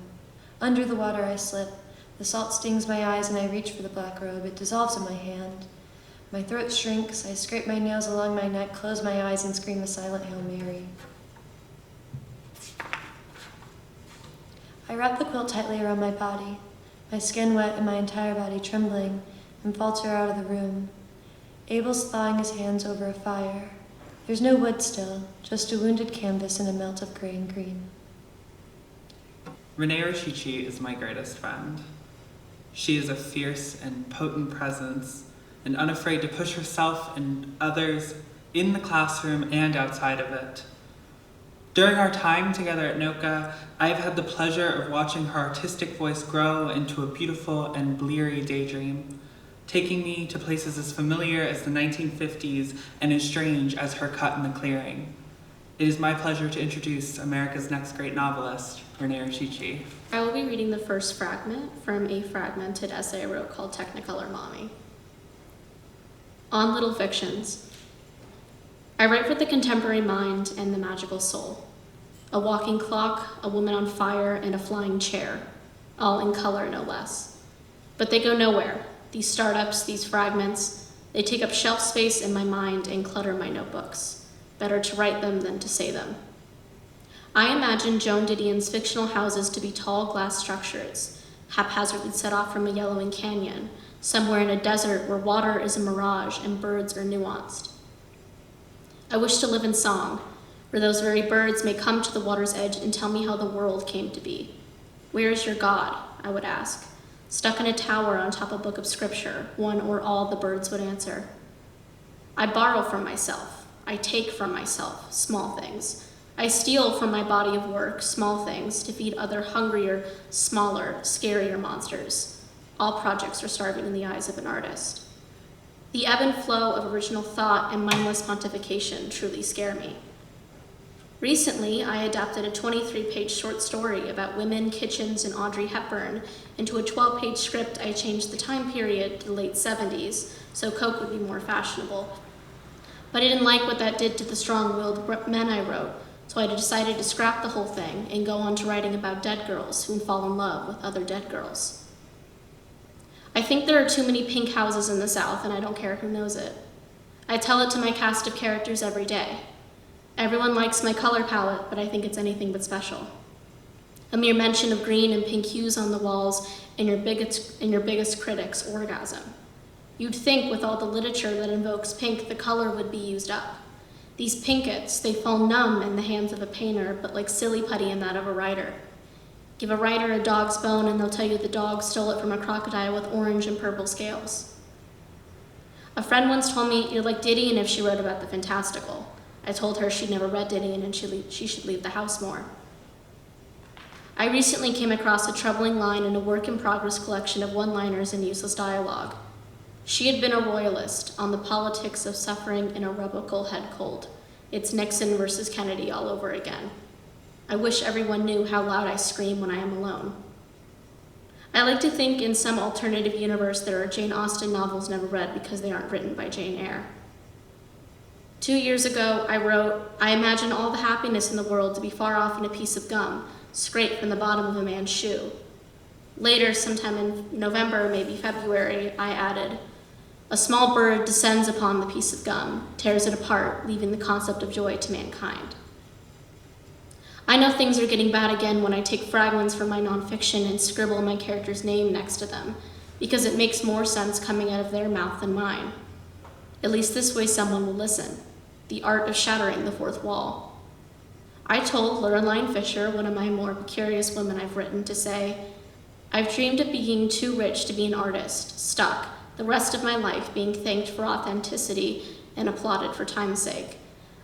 E: Under the water I slip. The salt stings my eyes and I reach for the black robe. It dissolves in my hand. My throat shrinks. I scrape my nails along my neck, close my eyes, and scream a silent Hail Mary. I wrap the quilt tightly around my body. my skin wet and my entire body trembling, and falter out of the room. Abel's thawing his hands over a fire. There's no wood still, just a wounded canvas and a melt of gray and green.
D: Renee Rashichi is my greatest friend. She is a fierce and potent presence and unafraid to push herself and others in the classroom and outside of it. During our time together at NOCA, I have had the pleasure of watching her artistic voice grow into a beautiful and bleary daydream, taking me to places as familiar as the 1950s and as strange as her cut in the clearing. It is my pleasure to introduce America's next great novelist, Renee Rashichi.
C: I will be reading the first fragment from a fragmented essay I wrote called Technicolor Mommy. On Little Fictions. I write for the contemporary mind and the magical soul. A walking clock, a woman on fire, and a flying chair, all in color no less. But they go nowhere. These startups, these fragments, they take up shelf space in my mind and clutter my notebooks. Better to write them than to say them. I imagine Joan Didion's fictional houses to be tall glass structures, haphazardly set off from a yellowing canyon, somewhere in a desert where water is a mirage and birds are nuanced. I wish to live in song, where those very birds may come to the water's edge and tell me how the world came to be. Where is your God? I would ask. Stuck in a tower on top of a book of scripture, one or all the birds would answer. I borrow from myself. I take from myself, small things. I steal from my body of work, small things, to feed other hungrier, smaller, scarier monsters. All projects are starving in the eyes of an artist. The ebb and flow of original thought and mindless pontification truly scare me. Recently, I adapted a 23-page short story about women, kitchens, and Audrey Hepburn into a 12-page script. I changed the time period to the late 70s, so Coke would be more fashionable. But I didn't like what that did to the strong-willed men I wrote, so I decided to scrap the whole thing and go on to writing about dead girls who fall in love with other dead girls. I think there are too many pink houses in the South, and I don't care who knows it. I tell it to my cast of characters every day. Everyone likes my color palette, but I think it's anything but special. A mere mention of green and pink hues on the walls and your biggest critic's orgasm. You'd think with all the literature that invokes pink, the color would be used up. These pinkets, they fall numb in the hands of a painter, but like silly putty in that of a writer. Give a writer a dog's bone and they'll tell you the dog stole it from a crocodile with orange and purple scales. A friend once told me, you're like Didion if she wrote about the fantastical. I told her she'd never read Didion and she should leave the house more. I recently came across a troubling line in a work-in-progress collection of one-liners and useless dialogue. She had been a royalist on the politics of suffering in a rubbical head cold. It's Nixon versus Kennedy all over again. I wish everyone knew how loud I scream when I am alone. I like to think in some alternative universe there are Jane Austen novels never read because they aren't written by Jane Eyre. 2 years ago, I wrote, I imagine all the happiness in the world to be far off in a piece of gum, scraped from the bottom of a man's shoe. Later, sometime in November, maybe February, I added, a small bird descends upon the piece of gum, tears it apart, leaving the concept of joy to mankind. I know things are getting bad again when I take fragments from my nonfiction and scribble my character's name next to them, because it makes more sense coming out of their mouth than mine. At least this way someone will listen. The art of shattering the fourth wall. I told Lorelei Fisher, one of my more curious women I've written, to say, I've dreamed of being too rich to be an artist, stuck, the rest of my life being thanked for authenticity and applauded for time's sake.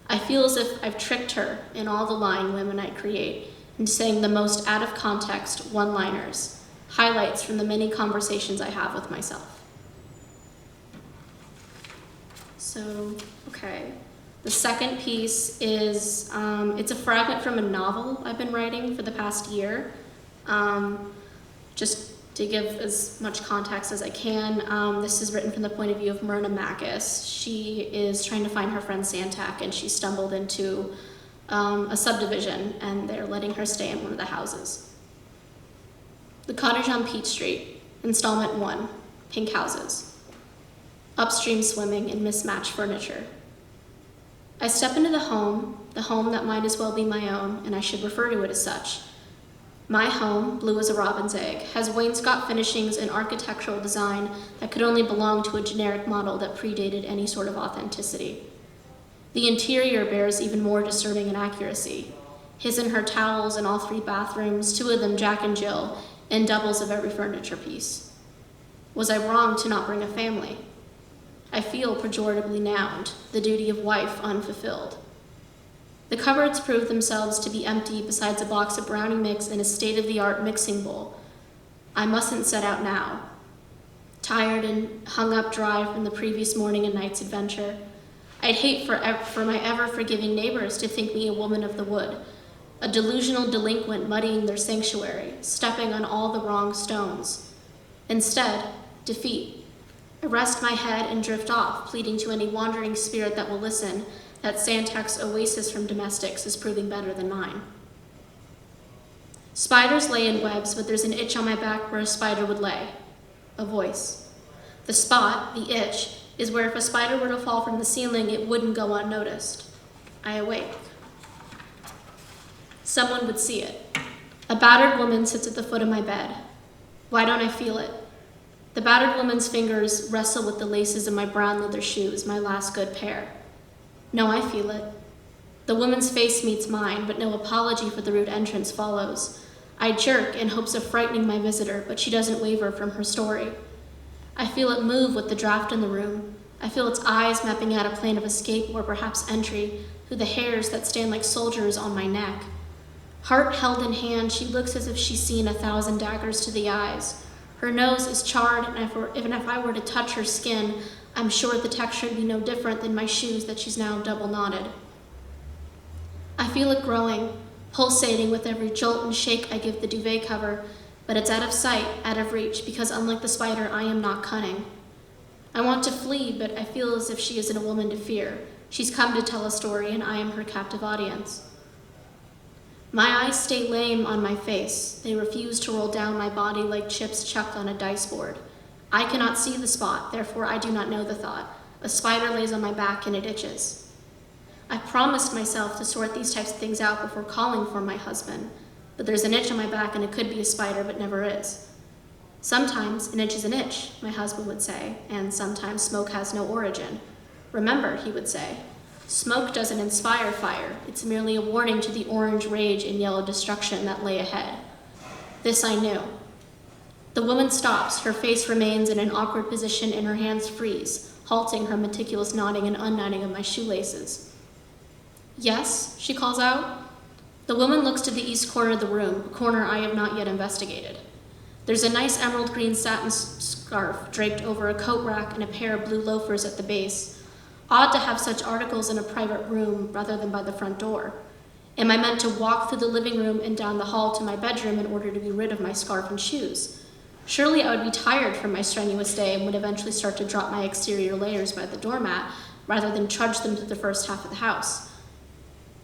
C: I feel as if I've tricked her in all the lying women I create into saying the most out of context one-liners, highlights from the many conversations I have with myself. So, okay. The second piece is, it's a fragment from a novel I've been writing for the past year. Just to give as much context as I can, this is written from the point of view of Myrna Mackis. She is trying to find her friend Santak, and she stumbled into a subdivision, and they're letting her stay in one of the houses. The Cottage on Peach Street, Installment 1, Pink Houses. Upstream swimming in mismatched furniture. I step into the home that might as well be my own, and I should refer to it as such. My home, blue as a robin's egg, has wainscot finishings and architectural design that could only belong to a generic model that predated any sort of authenticity. The interior bears even more disturbing inaccuracy. His and her towels in all 3 bathrooms, 2 of them Jack and Jill, and doubles of every furniture piece. Was I wrong to not bring a family? I feel pejoratively nouned, the duty of wife unfulfilled. The cupboards prove themselves to be empty besides a box of brownie mix and a state-of-the-art mixing bowl. I mustn't set out now. Tired and hung up dry from the previous morning and night's adventure, I'd hate for my ever-forgiving neighbors to think me a woman of the wood, a delusional delinquent muddying their sanctuary, stepping on all the wrong stones. Instead, defeat. I rest my head and drift off, pleading to any wandering spirit that will listen that Santak's oasis from domestics is proving better than mine. Spiders lay in webs, but there's an itch on my back where a spider would lay. A voice. The spot, the itch, is where if a spider were to fall from the ceiling, it wouldn't go unnoticed. I awake. Someone would see it. A battered woman sits at the foot of my bed. Why don't I feel it? The battered woman's fingers wrestle with the laces of my brown leather shoes, my last good pair. No, I feel it. The woman's face meets mine, but no apology for the rude entrance follows. I jerk in hopes of frightening my visitor, but she doesn't waver from her story. I feel it move with the draft in the room. I feel its eyes mapping out a plan of escape or perhaps entry through the hairs that stand like soldiers on my neck. Heart held in hand, she looks as if she's seen 1,000 daggers to the eyes. Her nose is charred, and if I were to touch her skin, I'm sure the texture would be no different than my shoes that she's now double knotted. I feel it growing, pulsating with every jolt and shake I give the duvet cover, but it's out of sight, out of reach, because unlike the spider, I am not cunning. I want to flee, but I feel as if she isn't a woman to fear. She's come to tell a story, and I am her captive audience. My eyes stay lame on my face. They refuse to roll down my body like chips chucked on a dice board. I cannot see the spot, therefore I do not know the thought. A spider lays on my back and it itches. I promised myself to sort these types of things out before calling for my husband, but there's an itch on my back and it could be a spider, but never is. Sometimes an itch is an itch, my husband would say, and sometimes smoke has no origin. Remember, he would say, smoke doesn't inspire fire. It's merely a warning to the orange rage and yellow destruction that lay ahead. This I knew. The woman stops, her face remains in an awkward position and her hands freeze, halting her meticulous knotting and unknotting of my shoelaces. Yes, she calls out. The woman looks to the east corner of the room, a corner I have not yet investigated. There's a nice emerald green satin scarf draped over a coat rack and a pair of blue loafers at the base. Odd to have such articles in a private room rather than by the front door. Am I meant to walk through the living room and down the hall to my bedroom in order to be rid of my scarf and shoes? Surely I would be tired from my strenuous day and would eventually start to drop my exterior layers by the doormat rather than trudge them through the first half of the house.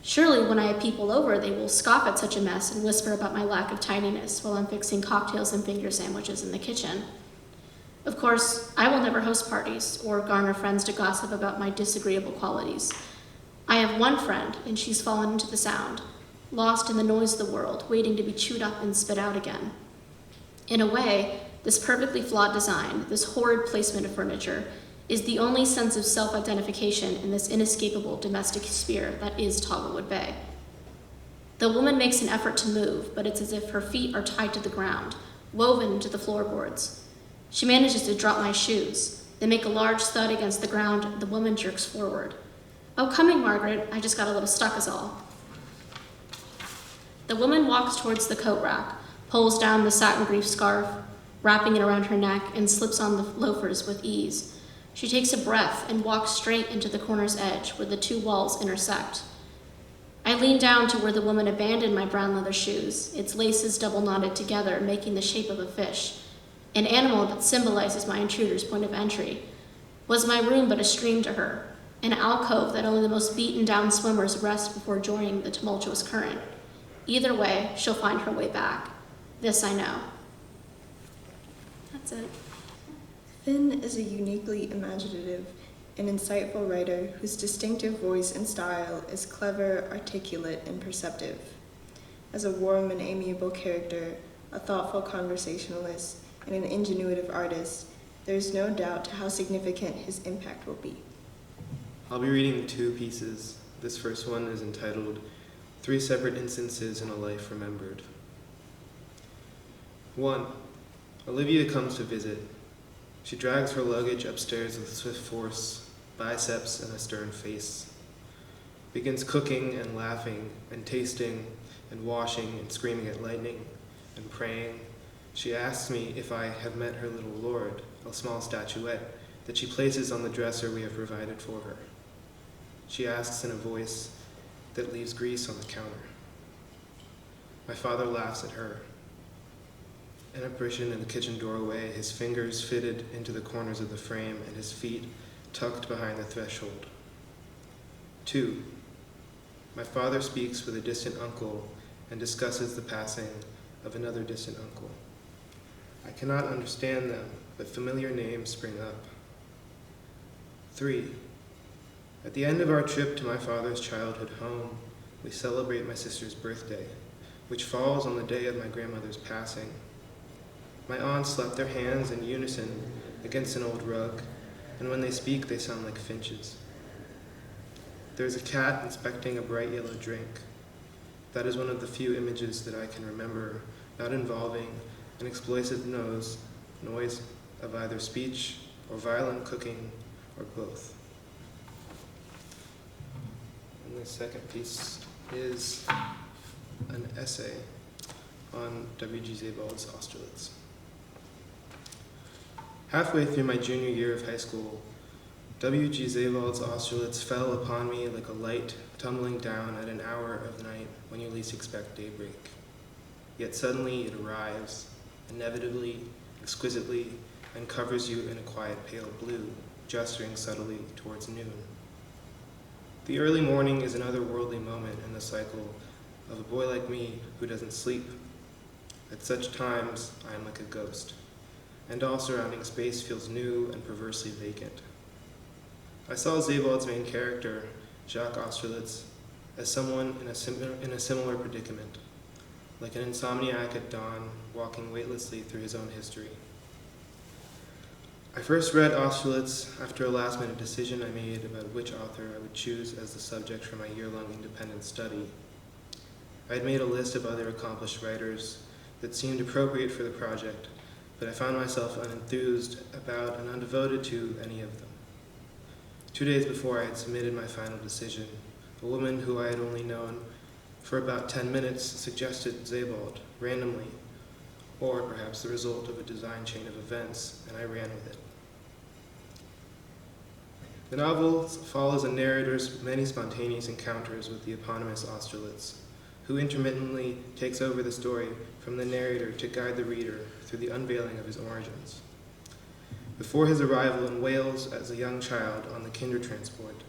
C: Surely when I have people over, they will scoff at such a mess and whisper about my lack of tidiness while I'm fixing cocktails and finger sandwiches in the kitchen. Of course, I will never host parties or garner friends to gossip about my disagreeable qualities. I have one friend, and she's fallen into the sound, lost in the noise of the world, waiting to be chewed up and spit out again. In a way, this perfectly flawed design, this horrid placement of furniture, is the only sense of self-identification in this inescapable domestic sphere that is Togglewood Bay. The woman makes an effort to move, but it's as if her feet are tied to the ground, woven into the floorboards. She manages to drop my shoes. They make a large thud against the ground. The woman jerks forward. Oh, coming, Margaret. I just got a little stuck is all. The woman walks towards the coat rack, pulls down the satin grief scarf, wrapping it around her neck, and slips on the loafers with ease. She takes a breath and walks straight into the corner's edge where the 2 walls intersect. I lean down to where the woman abandoned my brown leather shoes, its laces double knotted together, making the shape of a fish, an animal that symbolizes my intruder's point of entry. Was my room but a stream to her, an alcove that only the most beaten down swimmers rest before joining the tumultuous current? Either way, she'll find her way back. This I know. That's it.
H: Finn is a uniquely imaginative and insightful writer whose distinctive voice and style is clever, articulate, and perceptive. As a warm and amiable character, a thoughtful conversationalist, and an ingenuitive artist, there is no doubt how significant his impact will be.
G: I'll be reading 2 pieces. This first one is entitled 3 Separate Instances in a Life Remembered. 1. Olivia comes to visit. She drags her luggage upstairs with swift force, biceps and a stern face. Begins cooking and laughing and tasting and washing and screaming at lightning and praying. She asks me if I have met her little lord, a small statuette that she places on the dresser we have provided for her. She asks in a voice that leaves grease on the counter. My father laughs at her. An apparition in the kitchen doorway, his fingers fitted into the corners of the frame and his feet tucked behind the threshold. 2. My father speaks with a distant uncle and discusses the passing of another distant uncle. I cannot understand them, but familiar names spring up. 3. At the end of our trip to my father's childhood home, we celebrate my sister's birthday, which falls on the day of my grandmother's passing. My aunts slap their hands in unison against an old rug, and when they speak, they sound like finches. There is a cat inspecting a bright yellow drink. That is one of the few images that I can remember, not involving an explosive noise of either speech or violent cooking or both. And the second piece is an essay on W.G. Zabald's Austerlitz. Halfway through my junior year of high school, W.G. Zabald's Austerlitz fell upon me like a light tumbling down at an hour of the night when you least expect daybreak. Yet suddenly it arrives, inevitably, exquisitely, and covers you in a quiet pale blue, gesturing subtly towards noon. The early morning is an otherworldly moment in the cycle of a boy like me who doesn't sleep. At such times, I am like a ghost, and all surrounding space feels new and perversely vacant. I saw Zabald's main character, Jacques Austerlitz, as someone in a similar predicament, like an insomniac at dawn, walking weightlessly through his own history. I first read Austerlitz after a last-minute decision I made about which author I would choose as the subject for my year-long independent study. I had made a list of other accomplished writers that seemed appropriate for the project, but I found myself unenthused about and undevoted to any of them. 2 days before I had submitted my final decision, a woman who I had only known for about 10 minutes suggested Zabald, randomly, or perhaps the result of a design chain of events, and I ran with it. The novel follows a narrator's many spontaneous encounters with the eponymous Austerlitz, who intermittently takes over the story from the narrator to guide the reader through the unveiling of his origins. Before his arrival in Wales as a young child on the Kindertransport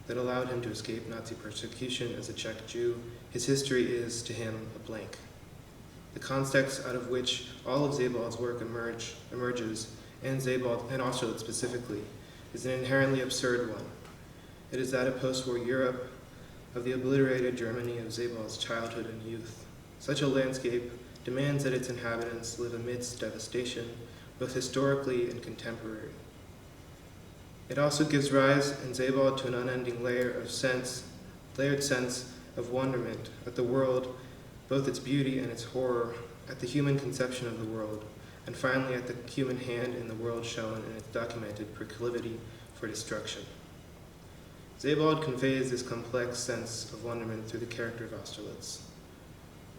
G: that allowed him to escape Nazi persecution as a Czech Jew, his history is, to him, a blank. The context out of which all of Zabald's work emerges, and Austerlitz specifically, is an inherently absurd one. It is that of post-war Europe, of the obliterated Germany of Zabald's childhood and youth. Such a landscape demands that its inhabitants live amidst devastation, both historically and contemporary. It also gives rise in Zabald to an unending layered sense of wonderment at the world, both its beauty and its horror, at the human conception of the world, and finally at the human hand in the world shown in its documented proclivity for destruction. Zabald conveys this complex sense of wonderment through the character of Austerlitz.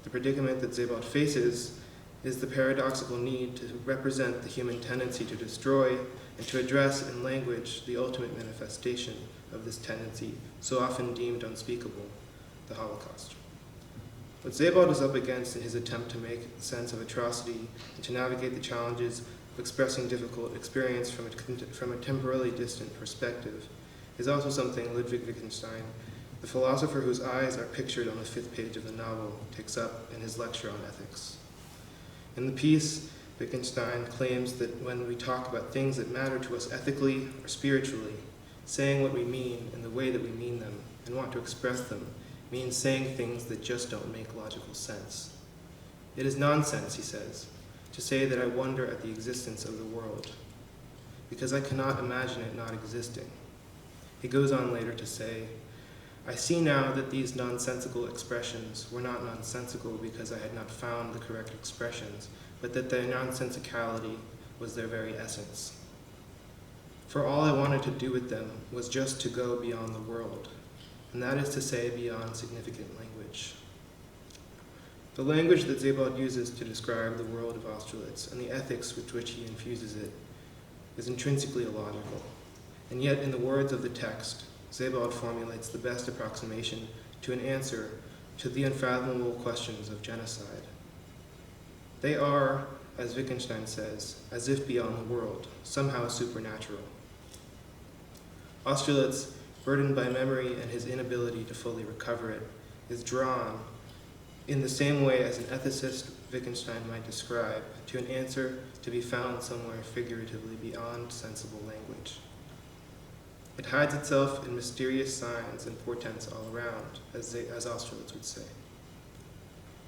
G: The predicament that Zabald faces is the paradoxical need to represent the human tendency to destroy and to address in language the ultimate manifestation of this tendency, so often deemed unspeakable, the Holocaust. What Zabald is up against in his attempt to make sense of atrocity and to navigate the challenges of expressing difficult experience from a temporally distant perspective is also something Ludwig Wittgenstein, the philosopher whose eyes are pictured on the 5th page of the novel, takes up in his lecture on ethics. In the piece, Wittgenstein claims that when we talk about things that matter to us ethically or spiritually, saying what we mean in the way that we mean them and want to express them means saying things that just don't make logical sense. It is nonsense, he says, to say that I wonder at the existence of the world, because I cannot imagine it not existing. He goes on later to say, I see now that these nonsensical expressions were not nonsensical because I had not found the correct expressions, but that their nonsensicality was their very essence. For all I wanted to do with them was just to go beyond the world, and that is to say beyond significant language. The language that Zabal uses to describe the world of Austerlitz and the ethics with which he infuses it is intrinsically illogical, and yet in the words of the text, Zabal formulates the best approximation to an answer to the unfathomable questions of genocide. They are, as Wittgenstein says, as if beyond the world, somehow supernatural. Austerlitz, burdened by memory and his inability to fully recover it, is drawn, in the same way as an ethicist Wittgenstein might describe, to an answer to be found somewhere figuratively beyond sensible language. It hides itself in mysterious signs and portents all around, as Austerlitz would say.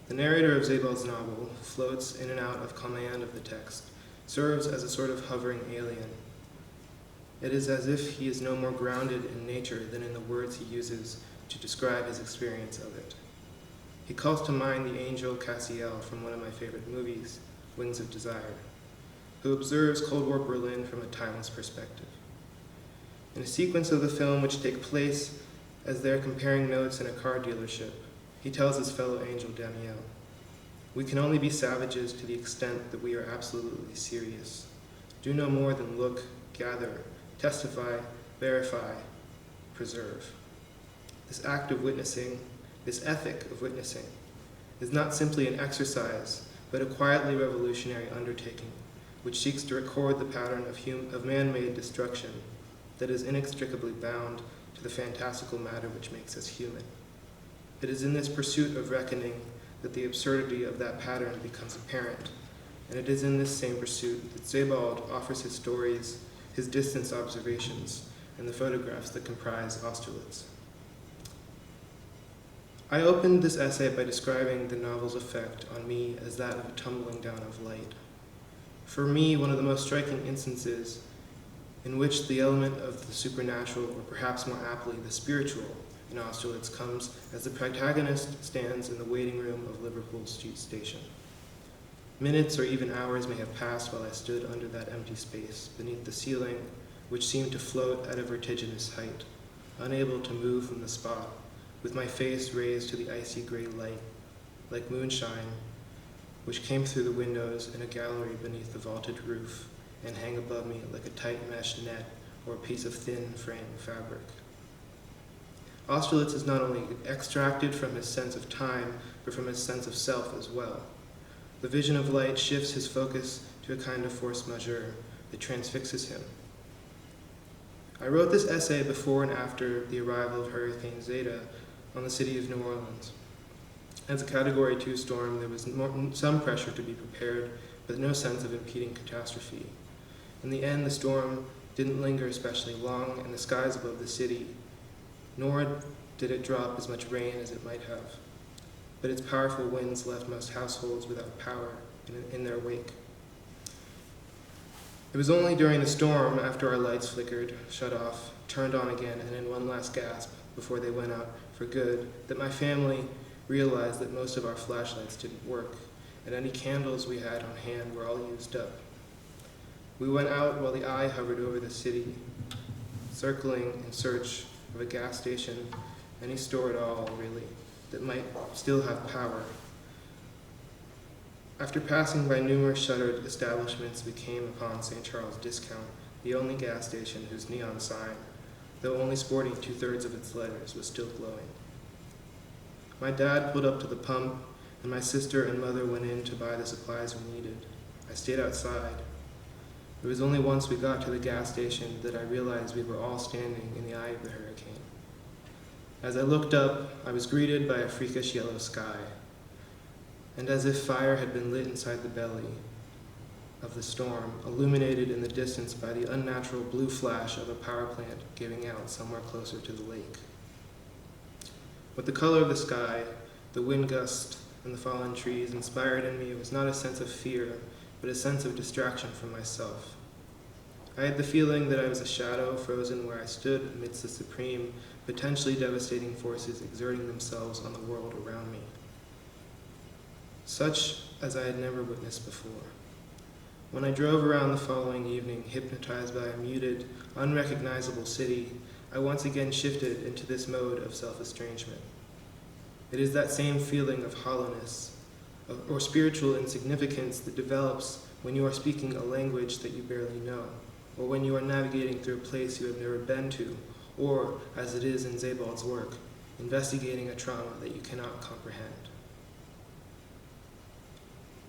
G: The narrator of Zabal's novel floats in and out of command of the text, serves as a sort of hovering alien. It is as if he is no more grounded in nature than in the words he uses to describe his experience of it. He calls to mind the angel Cassiel from one of my favorite movies, Wings of Desire, who observes Cold War Berlin from a timeless perspective. In a sequence of the film which take place as they're comparing notes in a car dealership, he tells his fellow angel Danielle, "We can only be savages to the extent that we are absolutely serious. Do no more than look, gather, testify, verify, preserve." This act of witnessing, this ethic of witnessing, is not simply an exercise, but a quietly revolutionary undertaking, which seeks to record the pattern of man-made destruction that is inextricably bound to the fantastical matter which makes us human. It is in this pursuit of reckoning that the absurdity of that pattern becomes apparent, and it is in this same pursuit that Zabal offers his stories, his distance observations, and the photographs that comprise Austerlitz. I opened this essay by describing the novel's effect on me as that of a tumbling down of light. For me, one of the most striking instances in which the element of the supernatural, or perhaps more aptly, the spiritual, in Austerlitz comes as the protagonist stands in the waiting room of Liverpool Street Station. Minutes or even hours may have passed while I stood under that empty space, beneath the ceiling, which seemed to float at a vertiginous height, unable to move from the spot, with my face raised to the icy gray light, like moonshine, which came through the windows in a gallery beneath the vaulted roof and hang above me like a tight mesh net or a piece of thin frame fabric. Austerlitz is not only extracted from his sense of time, but from his sense of self as well. The vision of light shifts his focus to a kind of force majeure that transfixes him. I wrote this essay before and after the arrival of Hurricane Zeta on the city of New Orleans. As a Category 2 storm, there was some pressure to be prepared, but no sense of impeding catastrophe. In the end, the storm didn't linger especially long in the skies above the city, nor did it drop as much rain as it might have. But its powerful winds left most households without power in their wake. It was only during the storm, after our lights flickered, shut off, turned on again, and in one last gasp before they went out for good, that my family realized that most of our flashlights didn't work, and any candles we had on hand were all used up. We went out while the eye hovered over the city, circling in search of a gas station, any store at all, really, that might still have power. After passing by numerous shuttered establishments, we came upon St. Charles Discount, the only gas station whose neon sign, though only sporting 2/3 of its letters, was still glowing. My dad pulled up to the pump, and my sister and mother went in to buy the supplies we needed. I stayed outside. It was only once we got to the gas station that I realized we were all standing in the eye of the hurricane. As I looked up, I was greeted by a freakish yellow sky, and as if fire had been lit inside the belly of the storm, illuminated in the distance by the unnatural blue flash of a power plant giving out somewhere closer to the lake. What the color of the sky, the wind gust, and the fallen trees inspired in me was not a sense of fear, but a sense of distraction from myself. I had the feeling that I was a shadow frozen where I stood amidst the supreme, potentially devastating forces exerting themselves on the world around me, such as I had never witnessed before. When I drove around the following evening, hypnotized by a muted, unrecognizable city, I once again shifted into this mode of self-estrangement. It is that same feeling of hollowness or spiritual insignificance that develops when you are speaking a language that you barely know, or when you are navigating through a place you have never been to, or, as it is in Zabal's work, investigating a trauma that you cannot comprehend.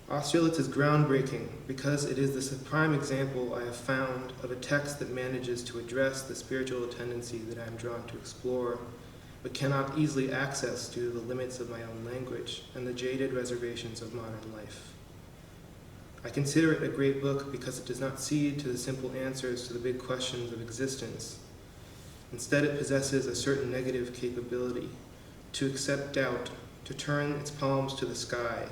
G: Austerlitz is groundbreaking because it is the prime example I have found of a text that manages to address the spiritual tendency that I am drawn to explore, but cannot easily access due to the limits of my own language and the jaded reservations of modern life. I consider it a great book because it does not cede to the simple answers to the big questions of existence. Instead, it possesses a certain negative capability to accept doubt, to turn its palms to the sky,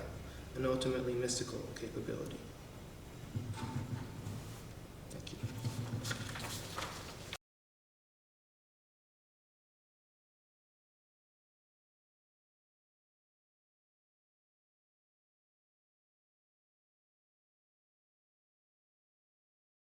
G: an ultimately mystical capability.